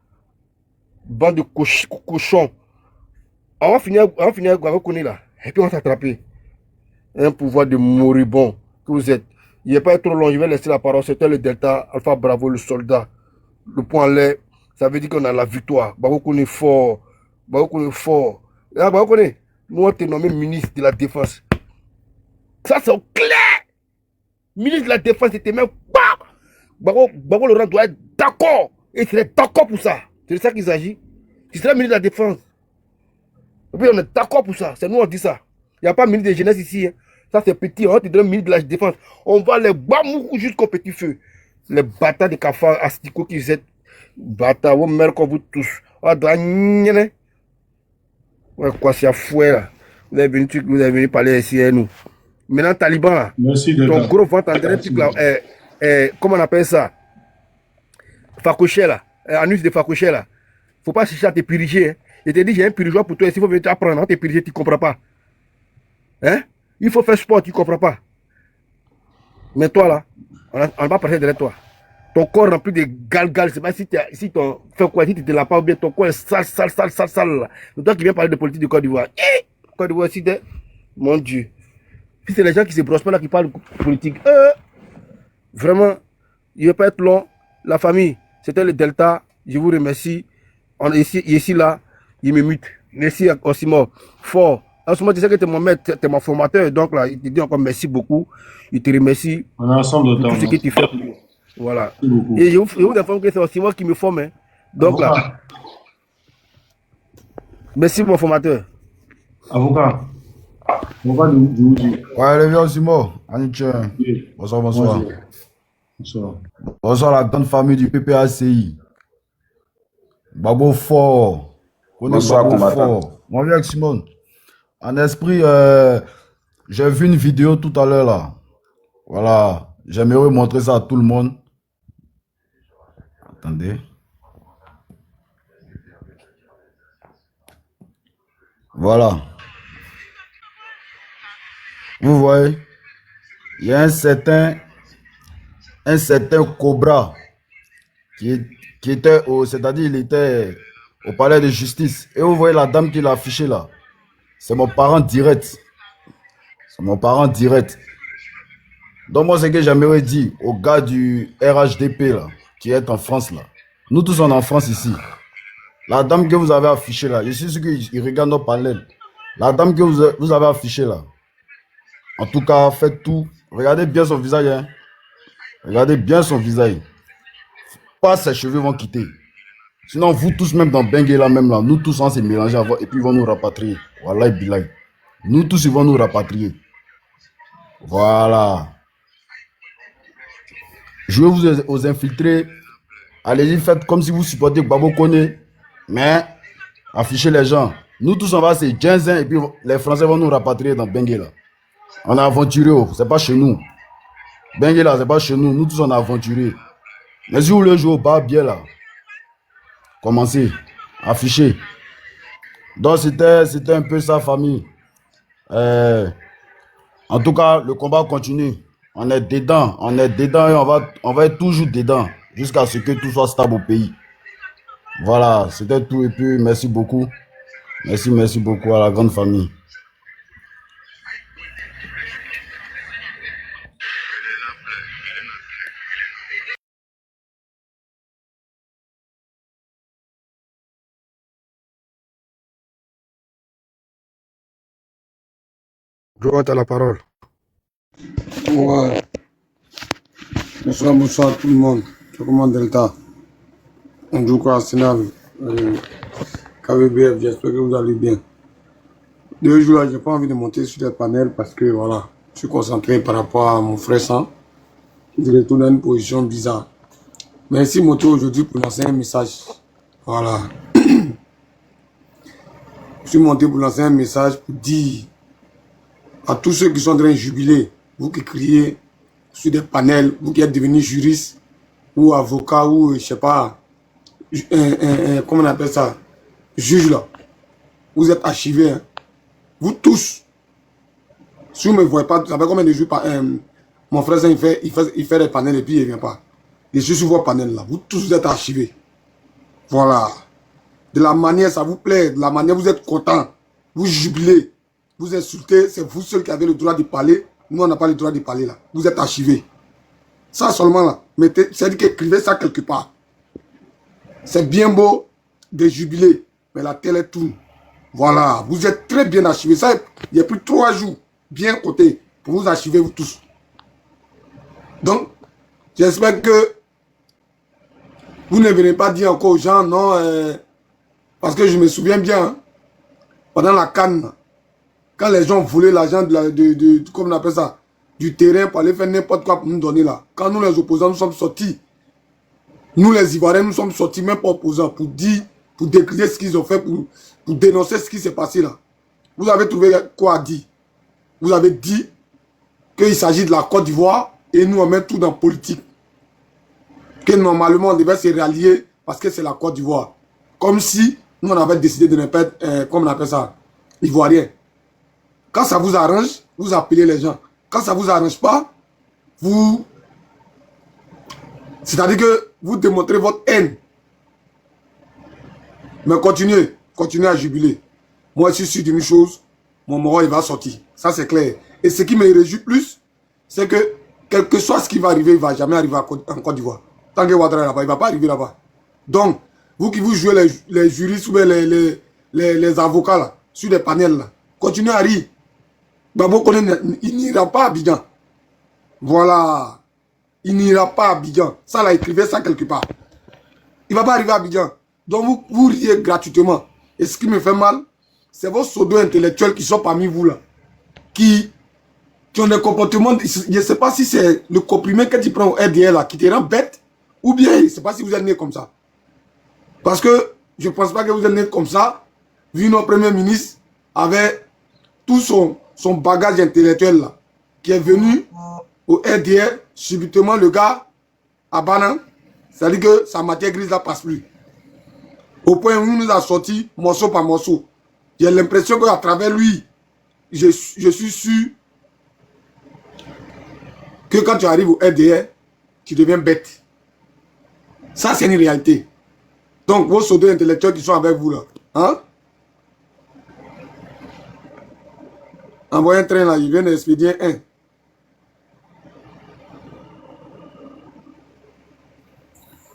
bande de cochons. On va finir avec Kone là. Et puis on va s'attraper. Un pouvoir de moribond que vous êtes. Il n'est pas trop long, je vais laisser la parole. C'était le Delta, Alpha Bravo, le soldat. Le point en l'air, ça veut dire qu'on a la victoire. Bako Kone est fort. Bako Kone est fort. Là, Bako Kone, nous on t'est nommé ministre de la Défense. Ça c'est clair. Ministre de la Défense, c'était même pas. Bako Laurent doit être d'accord. Et il serait d'accord pour ça. C'est de ça qu'il s'agit. Tu serais ministre de la Défense. Et puis on est d'accord pour ça. C'est nous on dit ça. Il n'y a pas de ministre de jeunesse ici. Hein. Ça c'est petit. On te donne ministre de la Défense. On va les bamoukou jusqu'au petit feu. Les bâtards de cafards asticots qui êtes. Bâtards, vos mères comme vous tous. Ah, ouais, quoi, c'est à fouet là. Vous avez venu parler ici à nous. Maintenant, Taliban là. Merci de ton gros ventre en truc là. Comment on appelle ça? Fakouché là. Anus de Fakouché là. Faut pas chercher à te piriger. Hein. Je te dis, j'ai un pirigeoir pour toi. S'il faut venir t'apprendre à te piriger, tu ne comprends pas. Hein? Il faut faire sport, tu ne comprends pas. Mais toi là, on va passer derrière toi. ton corps rempli de galgal, je sais pas si ton fait quoi, si tu te l'as pas ou bien ton corps est sale, sale, sale, sale, sale là. Donc toi qui viens parler de politique de Côte d'Ivoire, Côte d'Ivoire aussi, mon Dieu. Puis c'est les gens qui se brossent pas là qui parlent de politique. Vraiment, il ne va pas être long. La famille, c'était le Delta. Je vous remercie. On est ici là, il me mute. Merci à Osimo. Fort. En ce moment, tu sais que tu es mon maître, tu es mon formateur. Donc là, il te dit encore merci beaucoup. Il te remercie On est ensemble de pour tout ce que tu fais. Voilà. Et je vous informe que c'est Osimo qui me forme. Hein. Donc là, merci mon formateur. Avocat. Avocat de Djibouti. Ouais, les vieux Simo. Bonsoir, bonsoir. Bonsoir. Bonsoir la grande famille du PPACI. Babo fort. Bonsoir, combattant. Mon vieux Simone. En esprit, j'ai vu une vidéo tout à l'heure là. Voilà. J'aimerais montrer ça à tout le monde. Attendez. Voilà. Vous voyez, il y a un certain Cobra qui était c'est-à-dire il était au palais de justice. Et vous voyez la dame qui l'a affichée là. C'est mon parent direct. C'est mon parent direct. Donc moi, ce que j'aimerais dire aux gars du RHDP là, qui est en France là. Nous tous on est en France ici. La dame que vous avez affichée là, je suis sûr qu'ils regardent nos panels. La dame que vous avez affichée là. En tout cas, faites tout. Regardez bien son visage. Hein. Regardez bien son visage. Pas ses cheveux vont quitter. Sinon, vous tous, même dans Bengue là, même là, nous tous, on s'est mélangés avant et puis ils vont nous rapatrier. Voilà, bilaï. Nous tous, ils vont nous rapatrier. Voilà. Jouez-vous aux infiltrés. Allez-y, faites comme si vous supportez Babo Kone. Mais, affichez les gens. Nous tous, on va se Djenzin et puis les Français vont nous rapatrier dans Bengue là. On a aventuré, c'est pas chez nous. Bengue là, c'est pas chez nous. Nous tous, on a aventuré. Mais si vous voulez jouer au bar bien là, commencez, affichez. Donc c'était un peu sa famille. En tout cas, le combat continue. On est dedans et on va être toujours dedans jusqu'à ce que tout soit stable au pays. Voilà, c'était tout et puis merci beaucoup. Merci beaucoup à la grande famille. Joël, tu as la parole. Ouais. Bonsoir à tout le monde. Je commande Delta. On joue quoi Arsenal, KVBF, j'espère que vous allez bien. 2 jours là, j'ai pas envie de monter sur les panels parce que voilà, je suis concentré par rapport à mon frère Sang, qui se retrouve dans une position bizarre. Mais ici, monter aujourd'hui pour lancer un message. Voilà. Je suis monté pour lancer un message pour dire à tous ceux qui sont en train de jubiler, vous qui criez sur des panels, vous qui êtes devenus juristes ou avocats ou je sais pas, comment on appelle ça, juge là, vous êtes archivés. Hein. Vous tous, si vous ne me voyez pas, ça fait combien de jours par mon frère il fait des panels et puis il ne vient pas. Je suis sur vos panels là, vous tous vous êtes archivés. Voilà. De la manière, ça vous plaît, de la manière vous êtes contents, vous jubilez, vous insultez, c'est vous seuls qui avez le droit de parler. Nous, on n'a pas le droit de parler là. Vous êtes archivés. Ça seulement là. Mettez, c'est-à-dire qu'écrivez ça quelque part. C'est bien beau de jubiler, mais la télé tourne. Voilà. Vous êtes très bien archivés. Ça, il y a plus de 3 jours bien cotés pour vous archiver vous tous. Donc, j'espère que vous ne venez pas dire encore aux gens non. Parce que je me souviens bien, hein, pendant la CAN, quand les gens voulaient l'argent comme on appelle ça, du terrain pour aller faire n'importe quoi pour nous donner là. Quand nous les opposants, nous sommes sortis. Nous les Ivoiriens, nous sommes sortis même pas opposants pour dire, pour décrire ce qu'ils ont fait, pour dénoncer ce qui s'est passé là. Vous avez trouvé quoi à dire? Vous avez dit qu'il s'agit de la Côte d'Ivoire et nous on met tout dans politique. Que normalement on devait se rallier parce que c'est la Côte d'Ivoire. Comme si nous on avait décidé de ne pas être, comme on appelle ça, Ivoirien. Quand ça vous arrange, vous appelez les gens. Quand ça ne vous arrange pas, vous C'est-à-dire que vous démontrez votre haine. Mais continuez à jubiler. Moi, je suis sûr d'une chose, mon Moro, il va sortir. Ça, c'est clair. Et ce qui me réjouit plus, c'est que, quel que soit ce qui va arriver, il ne va jamais arriver en Côte d'Ivoire. Tant que Ouattara est là-bas, il ne va pas arriver là-bas. Donc, vous qui vous jouez les juristes ou les avocats là, sur les panels là, continuez à rire. Babo Koné, il n'ira pas à Abidjan. Voilà. Il n'ira pas à Abidjan. Ça, là, écrivez ça quelque part. Il ne va pas arriver à Abidjan. Donc, vous riez gratuitement. Et ce qui me fait mal, c'est vos pseudo intellectuels qui sont parmi vous là, qui ont des comportements. Je ne sais pas si c'est le comprimé que tu prends au RDL là, qui te rend bête, ou bien je ne sais pas si vous êtes né comme ça. Parce que je ne pense pas que vous êtes né comme ça, vu notre Premier ministre avait tout son bagage intellectuel là, qui est venu au RDL, subitement le gars, à Banan, c'est-à-dire que sa matière grise là passe plus. Au point où il nous a sorti morceau par morceau. J'ai l'impression qu'à travers lui, je suis sûr que quand tu arrives au RDR, tu deviens bête. Ça, c'est une réalité. Donc, vos soldats intellectuels qui sont avec vous là, hein? Envoyez un train là, il vient d'expédier un.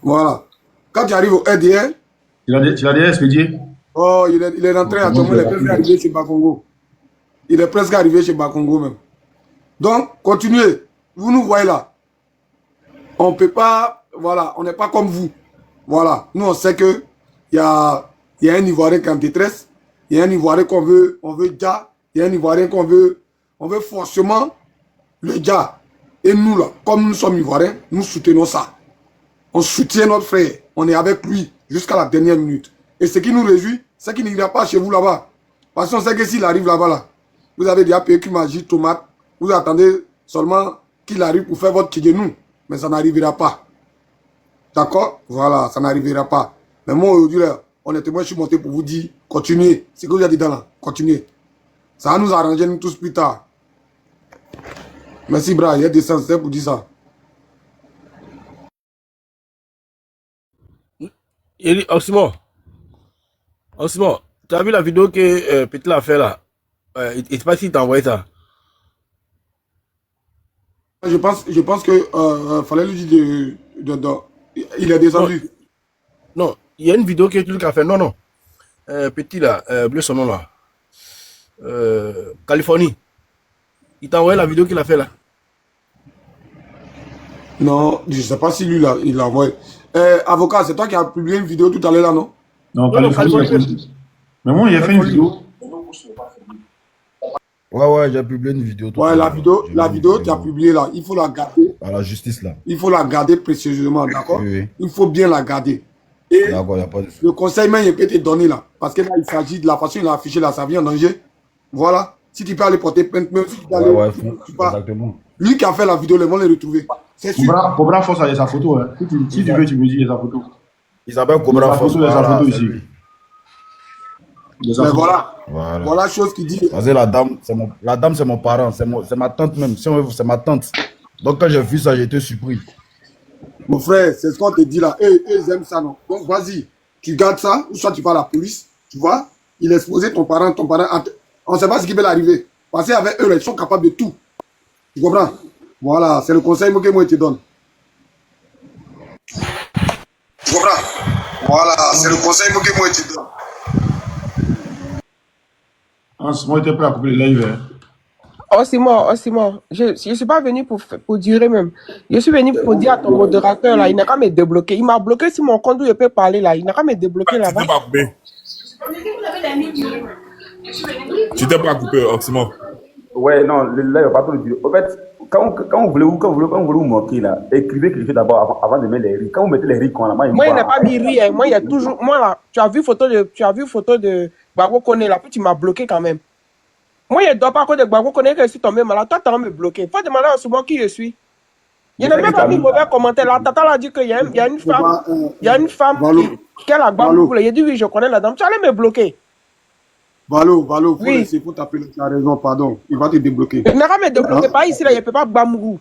Voilà. Quand tu arrives au RDR, Tu l'as déjà expédié? oh, il est rentré à Tomo, il est presque arrivé chez Bakongo. Il est presque arrivé chez Bakongo même. Donc, continuez. Vous nous voyez là. On ne peut pas, voilà, on n'est pas comme vous. Voilà. Nous, on sait que il y a un Ivoirien qui est en détresse. Il y a un Ivoirien qu'on veut, Dja. Il y a un Ivoirien qu'on veut, on veut forcément le Dja. Et nous là, comme nous sommes Ivoiriens, nous soutenons ça. On soutient notre frère. On est avec lui jusqu'à la dernière minute. Et ce qui nous réjouit, c'est qu'il n'ira pas chez vous là-bas. Parce qu'on sait que s'il arrive là-bas, là, vous avez déjà payé magie, tomate. Vous attendez seulement qu'il arrive pour faire votre tiguenou. Mais ça n'arrivera pas. D'accord? Voilà, ça n'arrivera pas. Mais moi, aujourd'hui, là, honnêtement, je suis monté pour vous dire, continuez. C'est ce que vous avez dit dans là. Continuez. Ça va nous arranger, nous tous, plus tard. Merci, Bra. Il y a des sens pour dire ça. Il dit, Oxymore, tu as vu la vidéo que Petit a fait là? Il ne sait pas s'il t'a envoyé ça. Je pense que fallait lui dire il est descendu. Non, il y a une vidéo que tu as fait. Non. Petit là, bleu son nom là. Californie. Il t'a envoyé la vidéo qu'il a fait là. Non, je ne sais pas si lui là, il l'a envoyé. Avocat, c'est toi qui as publié une vidéo tout à l'heure là, non? Non, Californie. Mais moi, il a fait une vidéo. Ouais, j'ai publié une vidéo. Ouais, la vidéo, tu as publié là. Il faut la garder. À la justice là. Il faut la garder précieusement, d'accord? Oui. Il faut bien la garder. Et D'accord, il n'y a pas de souci. le conseil même, il peut te donner là. Parce que là, il s'agit de la façon dont il a affiché là, ça vient en danger. Voilà. Si tu peux aller porter plainte, même si tu peux aller. Exactement. Lui qui a fait la vidéo, ils vont le retrouver. C'est sûr. Cobra Force a sa photo. Hein. Si tu veux, tu me dis, il y a sa photo. Isabelle Cobra Force. Il y a sa photo ici. Mais voilà chose qui dit. Parce que la dame, c'est mon parent, c'est ma tante même. Si on veut, c'est ma tante. Donc quand j'ai vu ça, j'ai été surpris. Mon frère, c'est ce qu'on te dit là. Eux, ils aiment ça, non? Donc vas-y, tu gardes ça, ou soit tu vas à la police, tu vois. Il a exposé ton parent. On ne sait pas ce qui peut l'arriver. Parce qu'avec eux, ils sont capables de tout. Tu comprends? Voilà, c'est le conseil que moi je te donne. Tu comprends? Voilà, c'est le conseil que moi je te donne. Moi, j'étais prêt à couper le live. Hein. Oh, c'est mort. Je ne suis pas venu pour durer même. Je suis venu pour dire à ton modérateur là, il n'a qu'à me débloquer. Il m'a bloqué sur mon compte où je peux parler là. Il n'a qu'à me débloquer là-bas. Tu t'es pas coupé, Oxymore. Ouais, non, là, il n'y a pas trop de vidéo. En fait, quand vous voulez vous moquer là, écrivez quelque chose d'abord avant de mettre les riz. Quand vous mettez les riz, moi, il n'a pas mis riz. Hein. Moi, il y a toujours. Moi là, tu as vu photo de Gbagbo Koné là, puis tu m'as bloqué quand même. Moi, je ne dois pas à cause de Gbagbo Koné que je suis tombé malade. Toi, tu as me bloqué. Faut demander à souvent qui je suis. Je n'ai même pas mis mauvais commentaire. La tata l'a dit qu'il y a une femme, qui a la Gbagbo. Il a dit oui, je connais la dame. Tu allais me bloquer. Valo, faut laisser pour t'appeler. Tu as raison, pardon. Il va te débloquer. Il n'a pas me débloquer. Pas ici, là, il ne peut pas Gbamou.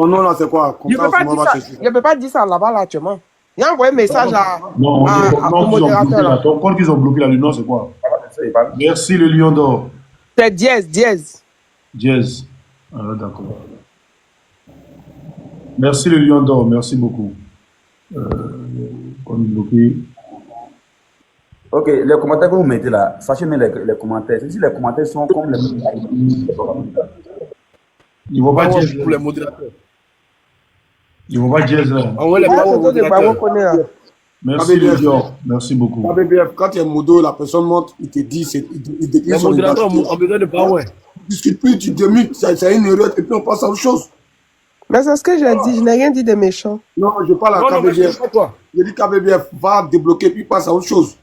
Ton nom là, c'est quoi? Comme Je ça, peux pas on dire va ça. chercher. Je peux pas dire ça là-bas, là, actuellement. Il a envoyé un message Non, on dit ton au nom qu'ils ont modérateur, bloqué là. là. Ton compte qu'ils ont bloqué là, le nom c'est quoi? Merci le lion d'or. C'est dièse. Jazz. Ah, d'accord. Merci le lion d'or, merci beaucoup. Compte bloqué. Ok, les commentaires que vous mettez là, sachez bien les commentaires. Si les commentaires sont comme les... Ils vont pas Bah ouais, jazz pour les là. modérateurs. Ils vont pas jazz là. Envoie les La paroles aux photo de Babo modérateurs. Koné, là. Merci le lion, merci beaucoup. KBBF, quand tu es modo, la personne monte, il te dit, il décrit Les son modérateurs identité. ont besoin de paroles. Tu discutes plus, tu démutes, c'est une erreur, et puis on passe à autre chose. Mais c'est ce que j'ai dit. Je n'ai rien dit de méchant. Non, je parle à Non, mais KBBF. c'est pas toi. Je dis KBBF, va débloquer, puis passe à autre chose.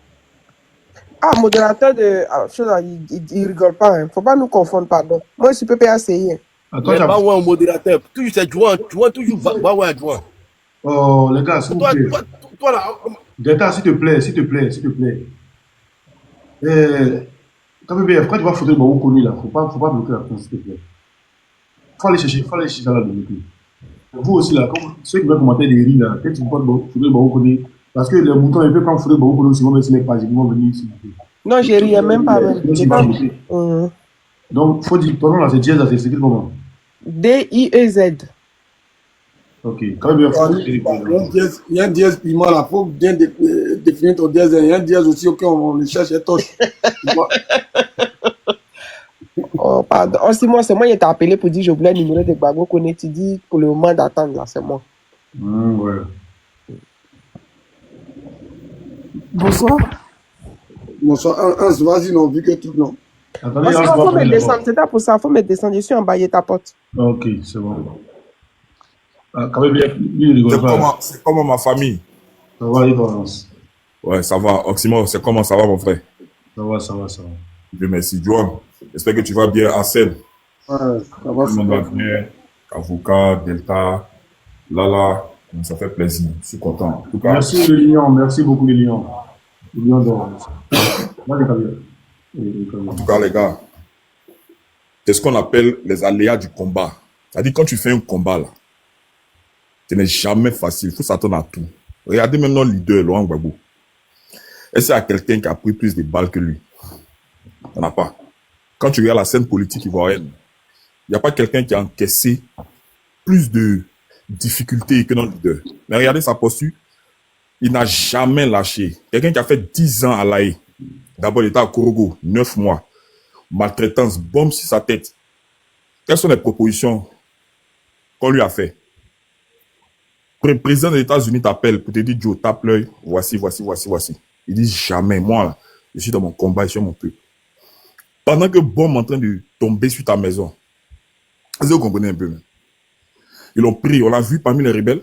Ah, modérateur de... Ah, chose là, il rigole pas. Hein. Faut pas nous confondre, pardon. Moi, je suis PPACI. Hein. Attends, Mais bah ouais, au modérateur. Toujours c'est Juan. Juan toujours bah ouais, Juan. oh les gars, s'il vous Toi, plaît. toi là. Delta, s'il te plaît, s'il te plaît, s'il te plaît. KBBF, quand tu vas foutre le Babou Koné là, faut pas bloquer la France, s'il te plaît. Faut aller chercher ça là de bloquer. Vous aussi là, comme ceux qui veulent commenter des riz là, peut-être qu'ils vont pas foutre le Babou Koné. Parce que les moutons, ils peuvent quand foutre le Babou Koné aussi, ils vont mettre sur les pages, ils vont venir s'il vous plaît. Non, j'ai rien, même pas. Même. Donc, J'ai c'est pas... pas bloqué. Mhm. Donc, faut dire, ton nom là, c'est Diaz, là, c'est écrit comment? DIEZ. Ok, KBBF, faut Il y a un dièse piment là, il faut bien définir ton dièse. Il y a un dièse aussi, ok, on le cherche et toche. Tu vois? Oh, pardon. Oh, c'est moi qui t'a appelé pour dire que je voulais le numéro de Babo Koné. Tu dis pour le moment d'attendre, là, c'est moi. Ouais. Bonsoir. Bonsoir, vas-y, non, vu que tout, non. Attendez, Parce là, qu'il je faut dois me prendre descendre. d'abord. C'est pour ça, il faut me descendre. Je suis en bas, il y a ta porte. Ok, c'est bon. KBBF, lui, il rigole pas. C'est comment ma famille? Ça va, il avance. Ouais, ça va. Oxymore, c'est comment ça va, mon frère? Ça va. Dieu merci. Joan, j'espère que tu vas bien. Arsène, Ouais, ça va, tout le monde va bien. Avocat, Delta, Lala, ça fait plaisir. Je suis content. En tout cas, Merci le lion, merci beaucoup le lion. Le lion d'or. Moi, en tout cas, les gars, c'est ce qu'on appelle les aléas du combat. C'est-à-dire, quand tu fais un combat, là, ce n'est jamais facile. Il faut s'attendre à tout. Regardez même notre leader, Laurent Gbagbo. Est-ce qu'il y a quelqu'un qui a pris plus de balles que lui? Il n'y en a pas. Quand tu regardes la scène politique ivoirienne, il n'y a pas quelqu'un qui a encaissé plus de difficultés que notre leader. Mais regardez sa posture. Il n'a jamais lâché. Quelqu'un qui a fait 10 ans à l'AE. D'abord, il était à Korogo, 9 mois. Maltraitance, bombe sur sa tête. Quelles sont les propositions qu'on lui a fait? Le président des États-Unis t'appelle pour te dire, Joe, tape l'œil, voici. Il dit jamais, moi, là, je suis dans mon combat, je suis mon peuple. Pendant que bombe est en train de tomber sur ta maison, est-ce que vous comprenez un peu, même? Ils l'ont pris, on l'a vu parmi les rebelles.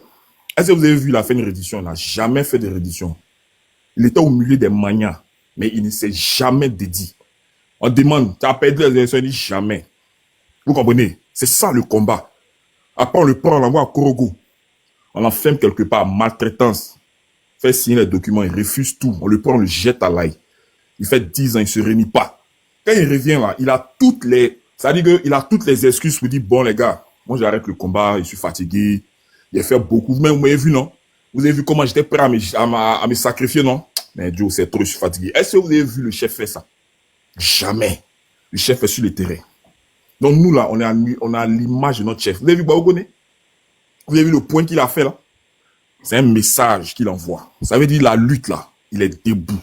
Est-ce que vous avez vu, il a fait une reddition? Il n'a jamais fait de reddition. Il était au milieu des manias, mais il ne s'est jamais dédié. On demande, tu as perdu les élections, il dit jamais. Vous comprenez? C'est ça le combat. Après, on le prend, on l'envoie à Korogo. On l'enferme quelque part, maltraitance. Fait signer les documents, il refuse tout. On le prend, on le jette à l'ail. Il fait 10 ans, il ne se réunit pas. Quand il revient là, il a toutes les... Ça veut dire qu'il a toutes les excuses pour dire, bon les gars, moi j'arrête le combat, je suis fatigué, j'ai fait beaucoup. Mais vous m'avez vu, non? Vous avez vu comment j'étais prêt à me sacrifier, non? Mais Joe, c'est trop, je suis fatigué. Est-ce que vous avez vu le chef faire ça? Jamais. Le chef est sur le terrain. Donc nous là, on a l'image de notre chef. Vous avez vu Baogoné? Vous avez vu le point qu'il a fait là? C'est un message qu'il envoie. Ça veut dire la lutte là, il est debout.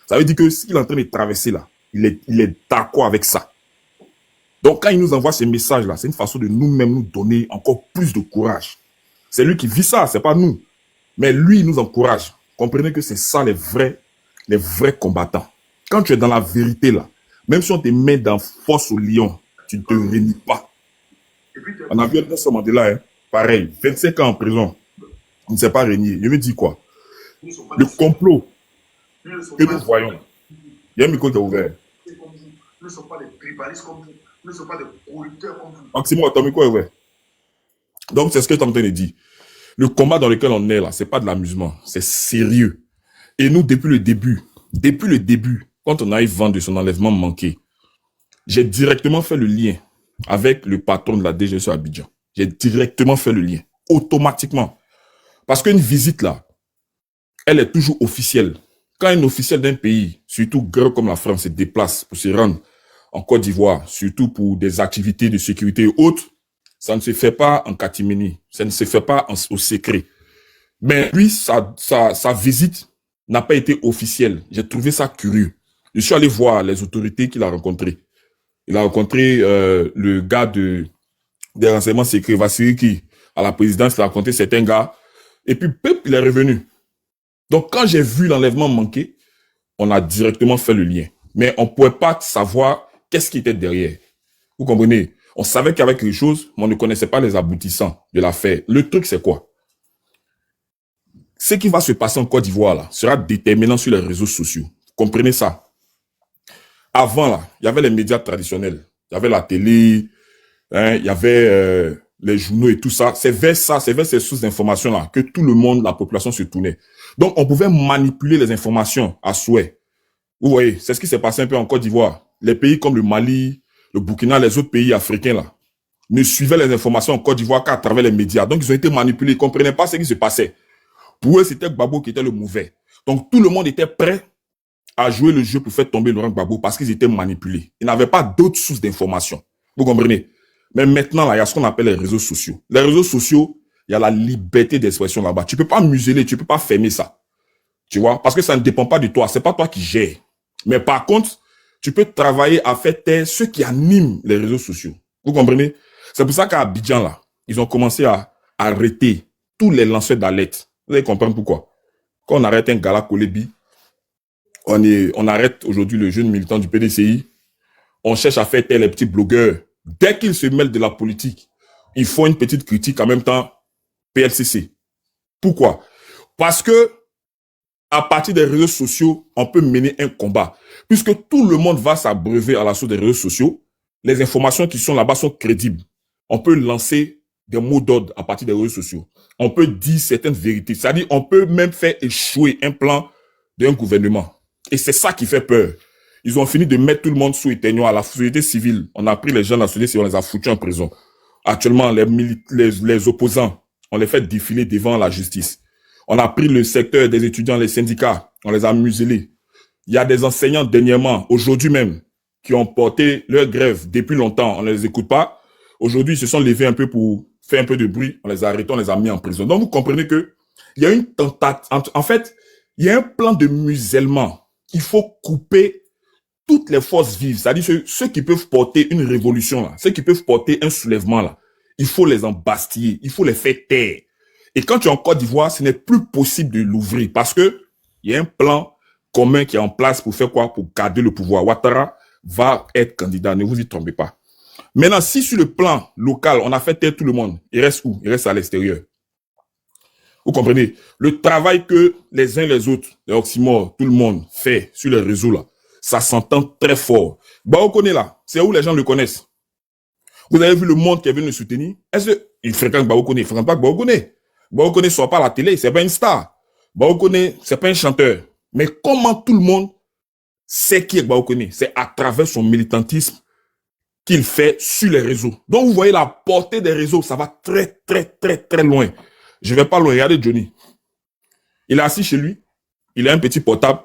Ça veut dire que ce qu'il est en train de traverser là, il est d'accord avec ça. Donc quand il nous envoie ces messages là, c'est une façon de nous-mêmes nous donner encore plus de courage. C'est lui qui vit ça, c'est pas nous. Mais lui, il nous encourage. Comprenez que c'est ça les vrais combattants. Quand tu es dans la vérité là, même si on te met dans force au lion, tu ne te réunis pas. On a vu Nelson Mandela, hein, pareil, 25 ans en prison. Il ne s'est pas régné. Je veux dire quoi? Le complot que nous voyons. Il y a un micro qui est ouvert. Nous ne sommes pas des tribalistes comme vous. Nous ne sommes pas des corrupteurs comme vous. Maximo, ton micro est ouvert. Donc, c'est ce que tu es en train de dire. Le combat dans lequel on est là, c'est pas de l'amusement. C'est sérieux. Et nous, depuis le début, quand on a eu vent de son enlèvement manqué, j'ai directement fait le lien avec le patron de la DGSE à Abidjan. J'ai directement fait le lien. Automatiquement. Parce qu'une visite là, elle est toujours officielle. Quand un officiel d'un pays, surtout grand comme la France, se déplace pour se rendre en Côte d'Ivoire, surtout pour des activités de sécurité et autres, ça ne se fait pas en catimini, ça ne se fait pas au secret. Mais lui, sa visite n'a pas été officielle. J'ai trouvé ça curieux. Je suis allé voir les autorités qu'il a rencontrées. Il a rencontré le gars des renseignements secrets, Vassili, qui, à la présidence, il a rencontré certains gars. Et puis, pep, il est revenu. Donc, quand j'ai vu l'enlèvement manquer, on a directement fait le lien. Mais on ne pouvait pas savoir qu'est-ce qui était derrière. Vous comprenez? On savait qu'il y avait quelque chose, mais on ne connaissait pas les aboutissants de l'affaire. Le truc, c'est quoi? Ce qui va se passer en Côte d'Ivoire, là, sera déterminant sur les réseaux sociaux. Vous comprenez ça? Avant, là, il y avait les médias traditionnels. Il y avait la télé, hein, il y avait les journaux et tout ça. C'est vers ces sources d'informations-là que tout le monde, la population se tournait. Donc, on pouvait manipuler les informations à souhait. Vous voyez, c'est ce qui s'est passé un peu en Côte d'Ivoire. Les pays comme le Mali, le Burkina, les autres pays africains, là, ne suivaient les informations en Côte d'Ivoire qu'à travers les médias. Donc, ils ont été manipulés. Ils ne comprenaient pas ce qui se passait. Pour eux, c'était Gbagbo qui était le mauvais. Donc, tout le monde était prêt à jouer le jeu pour faire tomber Laurent Gbagbo parce qu'ils étaient manipulés. Ils n'avaient pas d'autres sources d'informations. Vous comprenez? Mais maintenant, là, il y a ce qu'on appelle les réseaux sociaux. Les réseaux sociaux, il y a la liberté d'expression là-bas. Tu peux pas museler, tu peux pas fermer ça. Tu vois? Parce que ça ne dépend pas de toi. C'est pas toi qui gères. Mais par contre, tu peux travailler à faire taire ceux qui animent les réseaux sociaux. Vous comprenez? C'est pour ça qu'à Abidjan, là, ils ont commencé à arrêter tous les lanceurs d'alerte. Vous allez comprendre pourquoi. Quand on arrête un gala Kolebi, on arrête aujourd'hui le jeune militant du PDCI, on cherche à faire taire les petits blogueurs. Dès qu'ils se mêlent de la politique, ils font une petite critique en même temps PLCC. Pourquoi? Parce que à partir des réseaux sociaux, on peut mener un combat. Puisque tout le monde va s'abreuver à la source des réseaux sociaux, les informations qui sont là-bas sont crédibles. On peut lancer des mots d'ordre à partir des réseaux sociaux. On peut dire certaines vérités. C'est-à-dire, on peut même faire échouer un plan d'un gouvernement. Et c'est ça qui fait peur. Ils ont fini de mettre tout le monde sous éteignoir. La société civile, on a pris les gens de la société civile, on les a foutus en prison. Actuellement, les opposants, on les fait défiler devant la justice. On a pris le secteur des étudiants, les syndicats, on les a muselés. Il y a des enseignants dernièrement, aujourd'hui même, qui ont porté leur grève depuis longtemps. On ne les écoute pas. Aujourd'hui, ils se sont levés un peu pour faire un peu de bruit. On les a arrêtés, on les a mis en prison. Donc, vous comprenez que il y a une tentative. En fait, il y a un plan de musellement. Il faut couper toutes les forces vives. C'est-à-dire ceux qui peuvent porter une révolution, là, ceux qui peuvent porter un soulèvement, là, il faut les embastiller. Il faut les faire taire. Et quand tu es en Côte d'Ivoire, ce n'est plus possible de l'ouvrir parce que il y a un plan commun qui est en place pour faire quoi? Pour garder le pouvoir. Ouattara va être candidat, ne vous y trompez pas. Maintenant, si sur le plan local, on a fait taire tout le monde, il reste où? Il reste à l'extérieur. Vous comprenez? Le travail que les uns les autres, les oxymores, tout le monde fait sur les réseaux là, ça s'entend très fort. Bao Koné là, c'est où les gens le connaissent. Vous avez vu le monde qui est venu le soutenir? Est-ce qu'il fréquente Bao Koné? Il ne fréquente pas Bao Koné. Bao Koné ne sort pas à la télé, c'est pas une star. Bao Koné, c'est pas un chanteur. Mais comment tout le monde sait qui est Bao Koné? C'est à travers son militantisme qu'il fait sur les réseaux. Donc vous voyez la portée des réseaux, ça va très très très très loin. Je vais pas loin, regardez Johnny. Il est assis chez lui, il a un petit portable,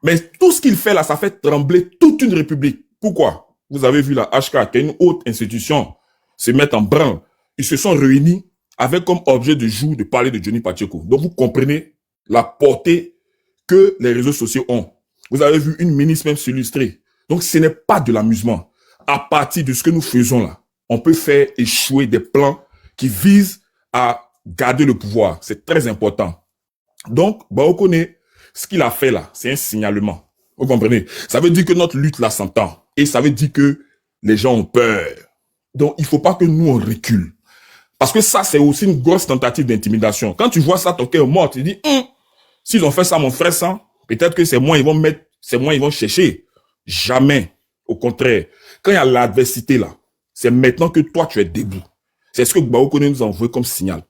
mais tout ce qu'il fait là, ça fait trembler toute une république. Pourquoi? Vous avez vu la HK, qui est une haute institution, se mettre en branle. Ils se sont réunis avec comme objet de jour de parler de Johnny Pacheco. Donc vous comprenez la portée que les réseaux sociaux ont. Vous avez vu une ministre même s'illustrer. Donc ce n'est pas de l'amusement. À partir de ce que nous faisons là, on peut faire échouer des plans qui visent à garder le pouvoir. C'est très important. Donc, Bao Koné, ce qu'il a fait là, c'est un signalement. Vous comprenez? Ça veut dire que notre lutte là s'entend. Et ça veut dire que les gens ont peur. Donc, il ne faut pas que nous on recule. Parce que ça, c'est aussi une grosse tentative d'intimidation. Quand tu vois ça, ton cœur est mort, tu dis, s'ils ont fait ça, mon frère, ça, peut-être que c'est moi, ils vont mettre, c'est moi, ils vont chercher. Jamais. Au contraire. Quand il y a l'adversité là, c'est maintenant que toi, tu es debout. C'est ce que Bao Koné nous a envoyé comme signal.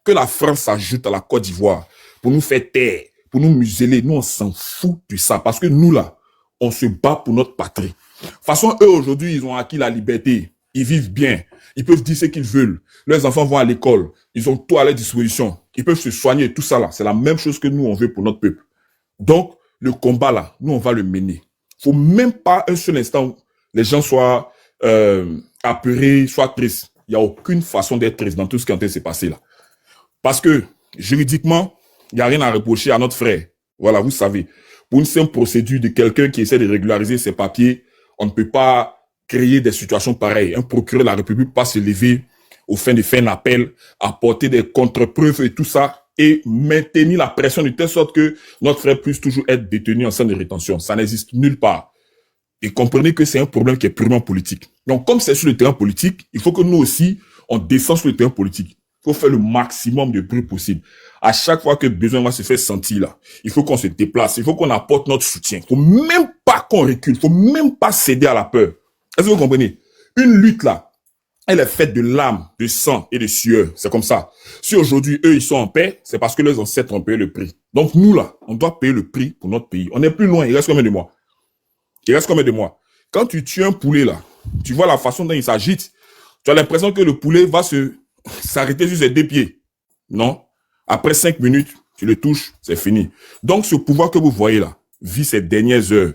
Que la France s'ajoute à la Côte d'Ivoire pour nous faire taire, pour nous museler. Nous, on s'en fout de ça. Parce que nous, là, on se bat pour notre patrie. De toute façon, eux, aujourd'hui, ils ont acquis la liberté. ils vivent bien. Ils peuvent dire ce qu'ils veulent. Leurs enfants vont à l'école. Ils ont tout à leur disposition. Ils peuvent se soigner, tout ça là. C'est la même chose que nous, on veut pour notre peuple. Donc, le combat là, nous, on va le mener. Faut même pas un seul instant où les gens soient apeurés, soient tristes. Il n'y a aucune façon d'être triste dans tout ce qui est en train de se passer là. Parce que, juridiquement, il n'y a rien à reprocher à notre frère. Voilà, vous savez. Pour une simple procédure de quelqu'un qui essaie de régulariser ses papiers, on ne peut pas créer des situations pareilles. Un procureur de la République ne peut pas se lever au fin de faire un appel, apporter des contre-preuves et tout ça, et maintenir la pression de telle sorte que notre frère puisse toujours être détenu en centre de rétention. Ça n'existe nulle part. Et comprenez que c'est un problème qui est purement politique. Donc, comme c'est sur le terrain politique, il faut que nous aussi, on descende sur le terrain politique. Il faut faire le maximum de bruit possible. À chaque fois que besoin va se faire sentir là, il faut qu'on se déplace, il faut qu'on apporte notre soutien. Il faut même pas qu'on recule, il faut même pas céder à la peur. Est-ce que vous comprenez? Une lutte là, elle est faite de larmes, de sang et de sueur. C'est comme ça. Si aujourd'hui, eux, ils sont en paix, c'est parce que leurs ancêtres ont payé le prix. Donc nous là, on doit payer le prix pour notre pays. On est plus loin, il reste combien de mois? Il reste combien de mois? Quand tu tues un poulet là, tu vois la façon dont il s'agite, tu as l'impression que le poulet va s'arrêter sur ses deux pieds. Non. Après 5 minutes, tu le touches, c'est fini. Donc, ce pouvoir que vous voyez là, vit ces dernières heures.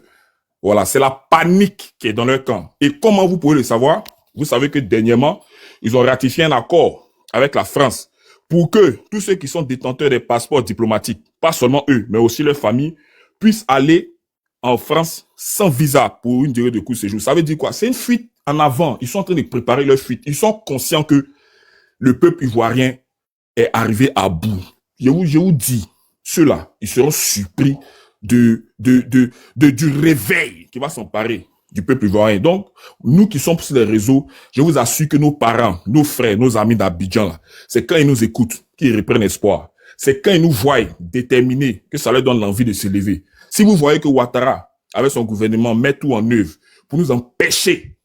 Voilà, c'est la panique qui est dans leur camp. Et comment vous pouvez le savoir? Vous savez que dernièrement, ils ont ratifié un accord avec la France pour que tous ceux qui sont détenteurs des passeports diplomatiques, pas seulement eux, mais aussi leurs familles, puissent aller en France sans visa pour une durée de court séjour. Ça veut dire quoi? C'est une fuite en avant. Ils sont en train de préparer leur fuite. Ils sont conscients que le peuple ivoirien est arrivé à bout. Je vous dis, ceux-là, ils seront surpris du réveil qui va s'emparer du peuple ivoirien. Donc, nous qui sommes sur les réseaux, je vous assure que nos parents, nos frères, nos amis d'Abidjan, là, c'est quand ils nous écoutent qu'ils reprennent espoir. C'est quand ils nous voient déterminés que ça leur donne l'envie de se lever. Si vous voyez que Ouattara, avec son gouvernement, met tout en œuvre pour nous empêcher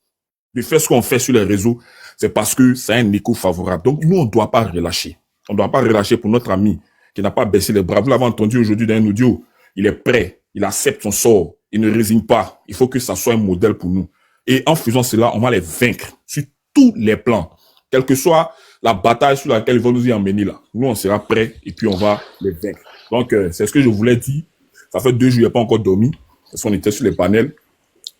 de faire ce qu'on fait sur les réseaux, c'est parce que c'est un écho favorable. Donc, nous, on ne doit pas relâcher. On ne doit pas relâcher pour notre ami qui n'a pas baissé les bras. Vous l'avez entendu aujourd'hui dans un audio. Il est prêt. Il accepte son sort. Il ne résigne pas. Il faut que ça soit un modèle pour nous. Et en faisant cela, on va les vaincre sur tous les plans. Quelle que soit la bataille sur laquelle ils vont nous y emmener là. Nous, on sera prêts et puis on va les vaincre. Donc, c'est ce que je voulais dire. Ça fait 2 jours, il n'y a pas encore dormi. Parce qu'on était sur les panels.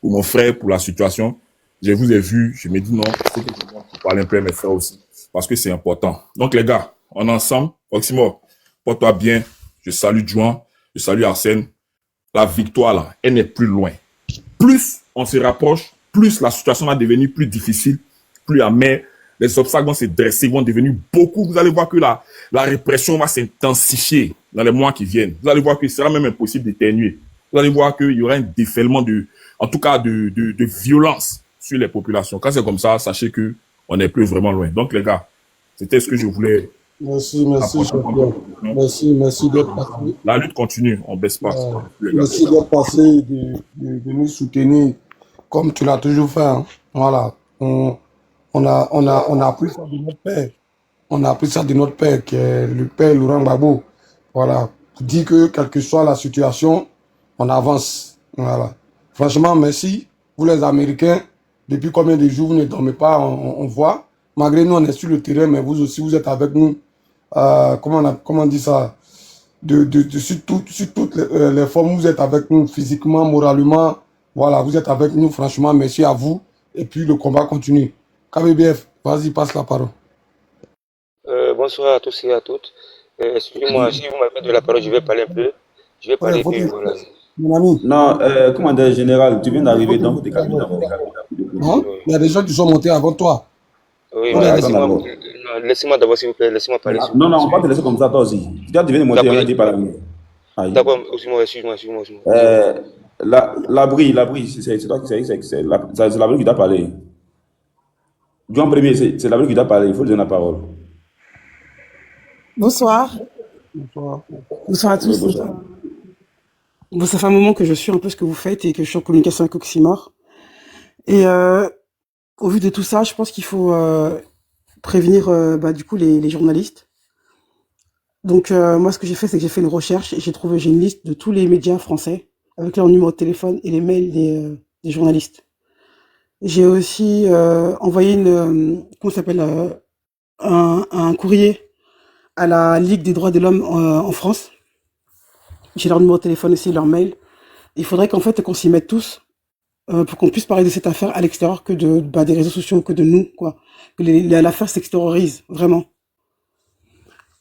Pour mon frère, pour la situation. Je vous ai vu. Je me dis non. C'est que je parle un peu à mes frères aussi. Parce que c'est important. Donc, les gars, on est ensemble. Proximo, porte-toi bien. Je salue Juan. Je salue Arsène. La victoire, là, elle n'est plus loin. Plus on se rapproche, plus la situation va devenir plus difficile, plus amère. Les obstacles vont se dresser, vont devenir beaucoup. Vous allez voir que la répression va s'intensifier dans les mois qui viennent. Vous allez voir qu'il sera même impossible d'éternuer. Vous allez voir qu'il y aura un déferlement de violence sur les populations. Quand c'est comme ça, sachez que on n'est plus vraiment loin. Donc, les gars, c'était ce que je voulais. Merci, champion. Merci d'être passé. La lutte continue, on baisse pas. Merci d'être passé, de nous soutenir comme tu l'as toujours fait. Hein. Voilà. On a appris ça de notre père. On a appris ça de notre père, qui est le père Laurent Gbagbo. Voilà. Pour dire que, quelle que soit la situation, on avance. Voilà. Franchement, merci. Vous les Américains, depuis combien de jours vous ne dormez pas, on voit. Malgré nous, on est sur le terrain, mais vous aussi, vous êtes avec nous. Comment on dit ça? Sur toutes les formes, vous êtes avec nous physiquement, moralement. Voilà, vous êtes avec nous. Franchement, merci à vous. Et puis, le combat continue. KBBF, vas-y, passe la parole. Bonsoir à tous et à toutes. Excusez-moi, si vous m'avez de la parole, je vais parler un peu. Je vais parler de... Voilà. Mon ami. Non, commandant général, tu viens d'arriver, donc t'es calme d'abord. Non, il y a des gens qui sont montés avant toi. Oui, laissez-moi d'abord, s'il vous plaît, laissez-moi parler. Non, on va te laisser comme ça, toi aussi. Tu dois devenir monter, on va dire par la D'accord, excuse-moi. L'abri, c'est toi c'est l'abri qui t'a parlé. John premier, c'est l'abri qui t'a parlé, il faut lui donner la parole. Bonsoir. Bonsoir à tous. Bonsoir. Bon, ça fait un moment que je suis un peu ce que vous faites et que je suis en communication avec Oxymore. Et au vu de tout ça, je pense qu'il faut prévenir du coup les journalistes. Donc moi, ce que j'ai fait, c'est que j'ai fait une recherche et j'ai une liste de tous les médias français avec leur numéro de téléphone et les mails des journalistes. J'ai aussi envoyé comment ça s'appelle, un courrier à la Ligue des droits de l'homme en France. J'ai leur numéro de téléphone aussi, leur mail. Il faudrait qu'en fait qu'on s'y mette tous pour qu'on puisse parler de cette affaire à l'extérieur que des réseaux sociaux, que de nous, quoi. Que l'affaire s'extériorise, vraiment.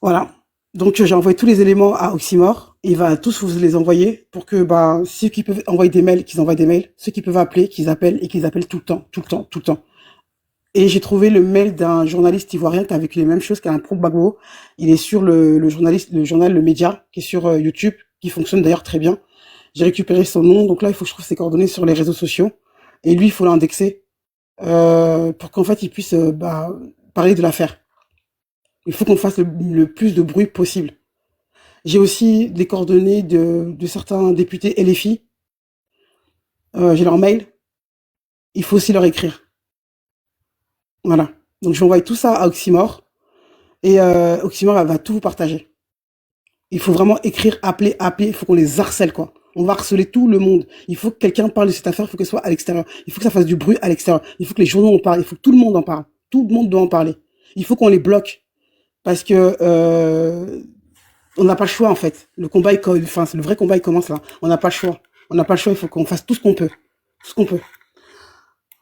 Voilà. Donc j'ai envoyé tous les éléments à Oxymore. Il va tous vous les envoyer pour que ceux qui peuvent envoyer des mails, qu'ils envoient des mails. Ceux qui peuvent appeler, qu'ils appellent et qu'ils appellent tout le temps, tout le temps, tout le temps. Et j'ai trouvé le mail d'un journaliste ivoirien qui a vécu les mêmes choses qu'un pro-Gbagbo. Il est sur le journal Le Média, qui est sur YouTube, qui fonctionne d'ailleurs très bien. J'ai récupéré son nom, donc là, il faut que je trouve ses coordonnées sur les réseaux sociaux. Et lui, il faut l'indexer pour qu'en fait, il puisse parler de l'affaire. Il faut qu'on fasse le plus de bruit possible. J'ai aussi les coordonnées de certains députés LFI. J'ai leur mail. Il faut aussi leur écrire. Voilà. Donc, je vais envoyer tout ça à Oxymore. Et Oxymore, elle va tout vous partager. Il faut vraiment écrire, appeler. Il faut qu'on les harcèle, quoi. On va harceler tout le monde. Il faut que quelqu'un parle de cette affaire. Il faut qu'elle soit à l'extérieur. Il faut que ça fasse du bruit à l'extérieur. Il faut que les journaux en parlent. Il faut que tout le monde en parle. Tout le monde doit en parler. Il faut qu'on les bloque. Parce que on n'a pas le choix, en fait. Le vrai combat, il commence là. On n'a pas le choix. On n'a pas le choix. Il faut qu'on fasse tout ce qu'on peut. Tout ce qu'on peut.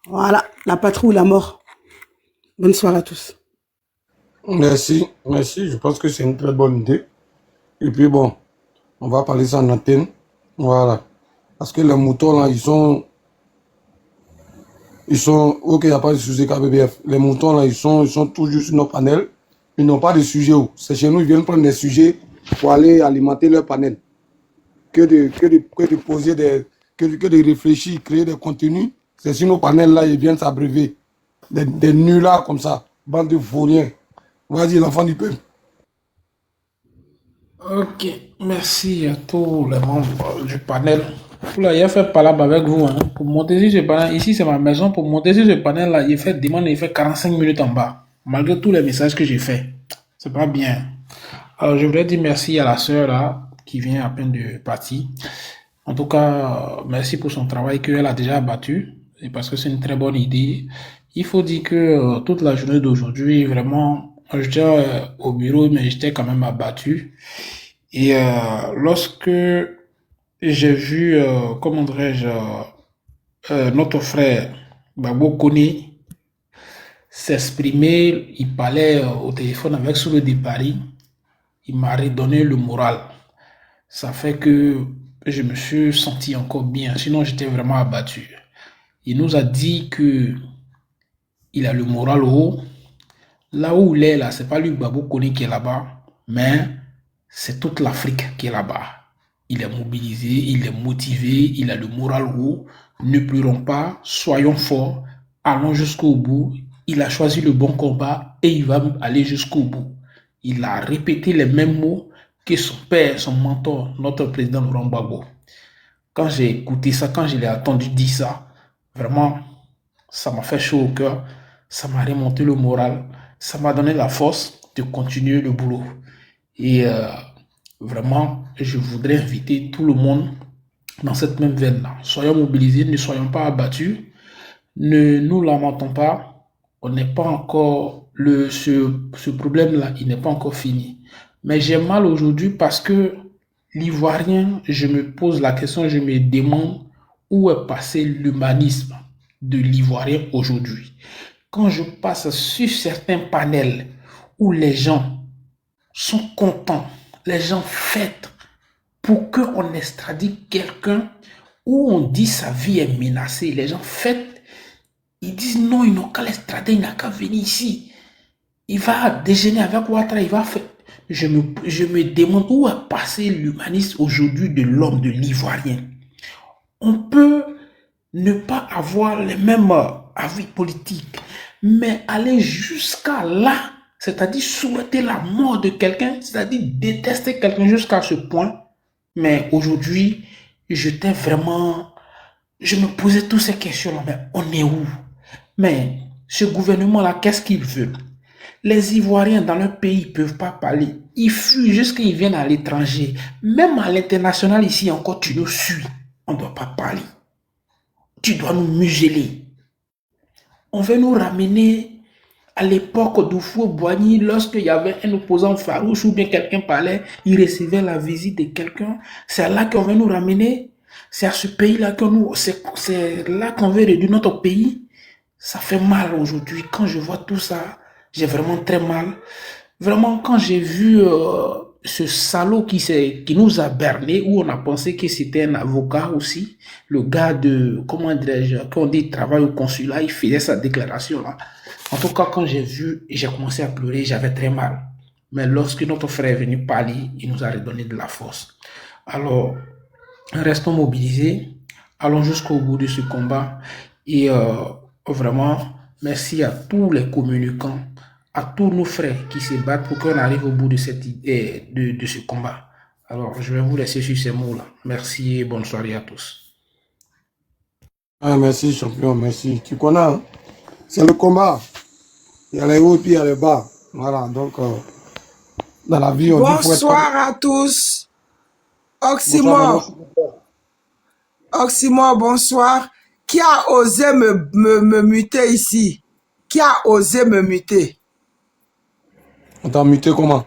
Voilà. La patrouille, la mort. Bonne soirée à tous. Merci. Je pense que c'est une très bonne idée. Et puis bon, on va parler ça en antenne. Voilà. Parce que les moutons là, ils sont. Ok, il n'y a pas de sujet KBBF. Les moutons là, ils sont toujours sur nos panels. Ils n'ont pas de sujet. C'est chez nous, ils viennent prendre des sujets pour aller alimenter leur panel. Que de poser que de réfléchir, créer des contenus. C'est sur nos panels là, ils viennent s'abreuver. Des nullards comme ça. Bande de vauriens. Vas-y, l'enfant du peuple. Ok, merci à tous les membres du panel. Oula, il a fait palabre avec vous. Hein. Pour monter sur ce panel, ici c'est ma maison. Pour monter sur ce panel là, il fait 45 minutes en bas. Malgré tous les messages que j'ai faits. C'est pas bien. Alors je voudrais dire merci à la sœur là, qui vient à peine de partir. En tout cas, merci pour son travail qu'elle a déjà abattu. Et parce que c'est une très bonne idée. Il faut dire que toute la journée d'aujourd'hui, vraiment, j'étais au bureau, mais j'étais quand même abattu. Et lorsque j'ai vu, comment dirais-je, notre frère Babo Kone s'exprimer, il parlait au téléphone avec Soule de Paris, il m'a redonné le moral. Ça fait que je me suis senti encore bien, sinon j'étais vraiment abattu. Il nous a dit que il a le moral haut. Là où il est, là, c'est pas lui Babo Kone qui est là-bas, mais c'est toute l'Afrique qui est là-bas. Il est mobilisé, il est motivé, il a le moral haut. Ne pleurons pas, soyons forts, allons jusqu'au bout. Il a choisi le bon combat et il va aller jusqu'au bout. Il a répété les mêmes mots que son père, son mentor, notre président Laurent Gbagbo. Quand j'ai écouté ça, quand je l'ai entendu dire ça, vraiment, ça m'a fait chaud au cœur, ça m'a remonté le moral, ça m'a donné la force de continuer le boulot. Et vraiment, je voudrais inviter tout le monde dans cette même veine-là. Soyons mobilisés, ne soyons pas abattus, ne nous lamentons pas, on n'est pas encore, ce problème-là, il n'est pas encore fini. Mais j'ai mal aujourd'hui parce que l'Ivoirien, je me pose la question, je me demande où est passé l'humanisme de l'Ivoirien aujourd'hui. Quand je passe sur certains panels où les gens sont contents, les gens fêtent pour qu'on extradite quelqu'un où on dit sa vie est menacée, les gens fêtent, ils disent non, ils n'ont qu'à l'extrader, il n'a qu'à venir ici. Il va déjeuner avec Ouattara, il va faire... Je me demande où est passé l'humanisme aujourd'hui de l'homme, de l'Ivoirien. On peut ne pas avoir les mêmes avis politiques, mais aller jusqu'à là, c'est-à-dire souhaiter la mort de quelqu'un, c'est-à-dire détester quelqu'un jusqu'à ce point. Mais aujourd'hui, je me posais toutes ces questions-là, mais on est où? Mais ce gouvernement-là, qu'est-ce qu'il veut? Les Ivoiriens dans leur pays ne peuvent pas parler. Ils fuient jusqu'à qu'ils viennent à l'étranger. Même à l'international ici encore, tu nous suis. On ne doit pas parler. Tu dois nous museler. on veut nous ramener à l'époque d'Oufou-Boigny, lorsqu'il y avait un opposant farouche ou bien quelqu'un parlait, il recevait la visite de quelqu'un. C'est là qu'on veut nous ramener. C'est à ce pays-là c'est là qu'on veut réduire notre pays. Ça fait mal aujourd'hui. Quand je vois tout ça, j'ai vraiment très mal. Vraiment, quand j'ai vu ce salaud qui nous a berné, où on a pensé que c'était un avocat aussi, le gars de, comment dirais-je, quand on dit travail au consulat, il faisait sa déclaration là. En tout cas, quand j'ai vu, j'ai commencé à pleurer, j'avais très mal. Mais lorsque notre frère est venu parler, il nous a redonné de la force. Alors, restons mobilisés, allons jusqu'au bout de ce combat et vraiment, merci à tous les communicants, à tous nos frères qui se battent pour qu'on arrive au bout de ce combat. Alors, je vais vous laisser sur ces mots-là. Merci et bonne soirée à tous. Ah, merci, champion, merci. Tu connais, hein? C'est le combat. Il y a les hauts et puis il y a les bas. Voilà, donc, dans la vie, on dit faut être... Bonsoir à tous. Bonsoir, Oxymore, bonsoir. Qui a osé me muter ici? Qui a osé me muter? On t'a muté comment?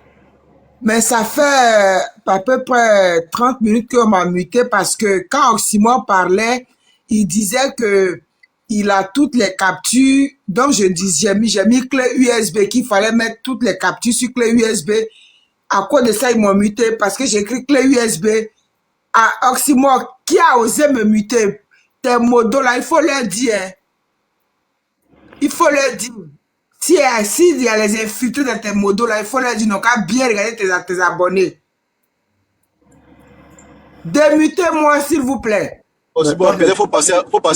Mais ça fait à peu près 30 minutes qu'on m'a muté parce que quand Oxymore parlait, il disait que il a toutes les captures. Donc j'ai mis clé USB, qu'il fallait mettre toutes les captures sur clé USB. À cause de ça, ils m'ont muté parce que j'ai écrit clé USB. À Oxymore, qui a osé me muter? Tes modos là, il faut leur dire. Il faut leur dire. S'il y a les infiltrés dans tes modos là, il faut leur dire, non, qu'à bien regarder tes abonnés. Démutez-moi, s'il vous plaît. Il faut passer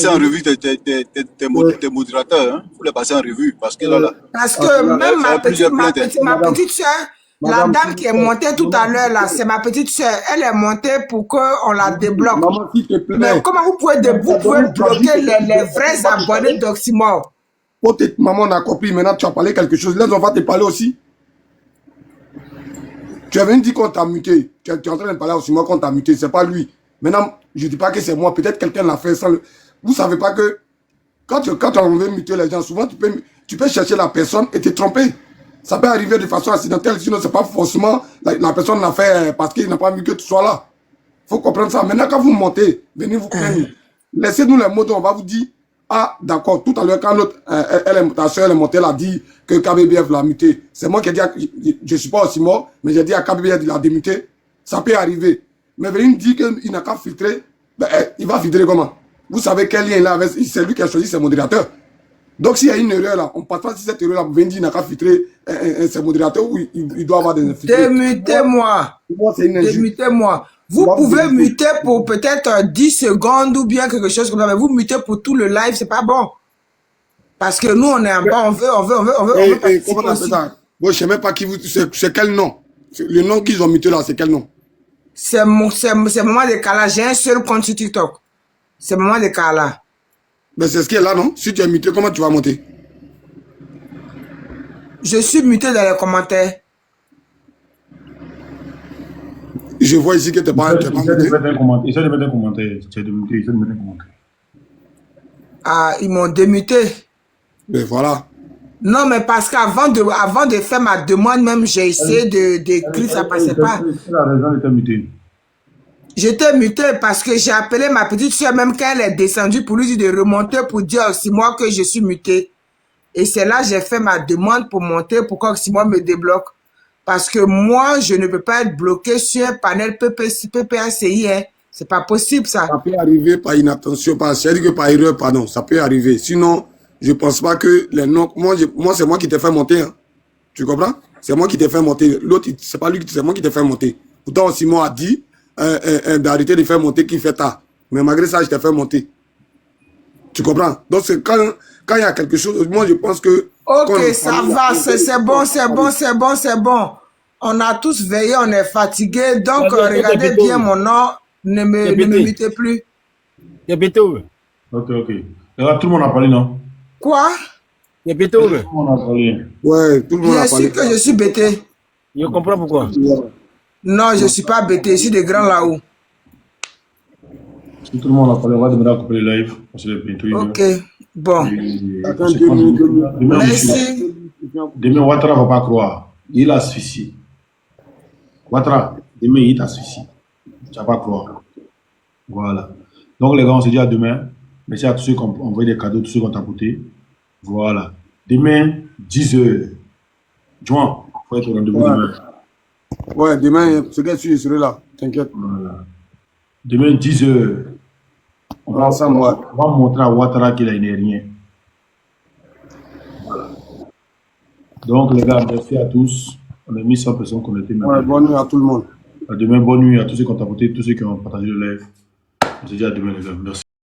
en revue tes modérateurs. Il faut les passer en revue. Parce que là parce que même ma petite soeur, la dame qui est montée tout à l'heure là, c'est ma petite soeur. Elle est montée pour qu'on la débloque. Maman, s'il te plaît. Mais comment vous pouvez bloquer les vrais abonnés d'Oxymore? Maman, on a compris. Maintenant, tu as parlé quelque chose. Là, on va te parler aussi. Tu avais dit qu'on t'a muté. Tu es en train de parler aussi moi qu'on t'a muté. C'est pas lui. Maintenant, je ne dis pas que c'est moi. Peut-être quelqu'un l'a fait sans le... Vous savez pas que quand on veut muter les gens, souvent tu peux chercher la personne et te tromper. Ça peut arriver de façon accidentelle, sinon c'est pas forcément la personne l'a fait parce qu'il n'a pas vu que tu sois là. Faut comprendre ça. Maintenant, quand vous montez, venez vous plaindre. Laissez-nous les mots, on va vous dire, ah, d'accord, tout à l'heure, quand ta soeur elle est montée, elle a dit que KBBF l'a muté. C'est moi qui ai dit, je suis pas aussi mort, mais j'ai dit à KBBF de la démuter. Ça peut arriver. Mais venir me dire qu'il n'a qu'à filtrer, ben, il va filtrer comment? Vous savez quel lien il a avec, c'est lui qui a choisi ses modérateurs. Donc s'il y a une erreur là, on ne passe pas sur cette erreur là, venir dire qu'il n'a qu'à filtrer ses modérateurs où il doit avoir des infiltrés. Démutez-moi. Démutez-moi. Vous pouvez muter pour peut-être 10 secondes ou bien quelque chose comme ça, mais vous mutez pour tout le live, c'est pas bon. Parce que nous, on est en bas, on veut comment on appelle ça? Bon, je sais même pas qui vous, c'est quel nom? Le nom qu'ils ont muté là, c'est quel nom? C'est Maman de Kala, j'ai un seul compte sur TikTok. C'est Maman de Kala. Mais c'est ce qui est là, non? Si tu es muté, comment tu vas monter? Je suis muté dans les commentaires. Je vois ici que tu n'es pas muté. Essaye de mettre un commentaire. Tu es démuté, essaye de mettre un commentaire. Ah, ils m'ont démuté. Mais voilà. Non, mais parce qu'avant de faire ma demande, même j'ai essayé d'écrire, ça ne passait pas. C'est la raison de te muter. J'étais muté parce que j'ai appelé ma petite soeur, même quand elle est descendue, pour lui dire de remonter pour dire aussi moi que je suis muté. Et c'est là que j'ai fait ma demande pour monter, pour qu'Oxymore me débloque. Parce que moi, je ne peux pas être bloqué sur un panel PPACI. Hein. C'est pas possible, ça. Ça peut arriver par inattention, c'est-à-dire que par erreur, pardon. Ça peut arriver. Sinon, je ne pense pas que les noms... Moi c'est moi qui t'ai fait monter. Hein. Tu comprends? C'est moi qui t'ai fait monter. L'autre, c'est pas lui, c'est moi qui t'ai fait monter. Pourtant, Oxymore a dit d'arrêter de faire monter qui fait tard. Mais malgré ça, je t'ai fait monter. Tu comprends? Donc, c'est quand il y a quelque chose, moi, je pense que... Ok, ça va, c'est bon. On a tous veillé, on est fatigué. Donc, regardez bien mon nom. Ne me mutez plus. Il y a Beto. Ok. Là, tout le monde a parlé, non? Quoi? Il y a Beto. Tout le monde a parlé. Ouais, tout le monde a parlé. Bien sûr que je suis bêté. Je comprends pourquoi. Non, je ne suis pas bêté. Je suis de grand là-haut. Si tout le monde a parlé, on va demander à couper le live. Parce que bientôt une heure. Ok, bon. Attends 2 minutes, 2 minutes. Merci. Demain, Ouattara ne va pas croire. Il a suicide. Ouattara, demain, il t'a suicide. Tu ne vas pas croire. Voilà. Donc, les gars, on se dit à demain. Merci à tous ceux qui ont envoyé des cadeaux, tous ceux qui ont tapoté. Voilà. Demain, 10h. Juin, il faut être au rendez-vous Ouais. demain. Ouais, demain, ce gars, je serai là. T'inquiète. Voilà. Demain, 10h. On va Ensemble, ouais. montrer à Ouattara qu'il n'est rien. Voilà. Donc, les gars, merci à tous. On a mis 100 personnes connectées maintenant. Ouais, bonne nuit à tout le monde. À demain, bonne nuit à tous ceux qui ont tapoté, tous ceux qui ont partagé le live. On se dit à demain, les gars. Merci.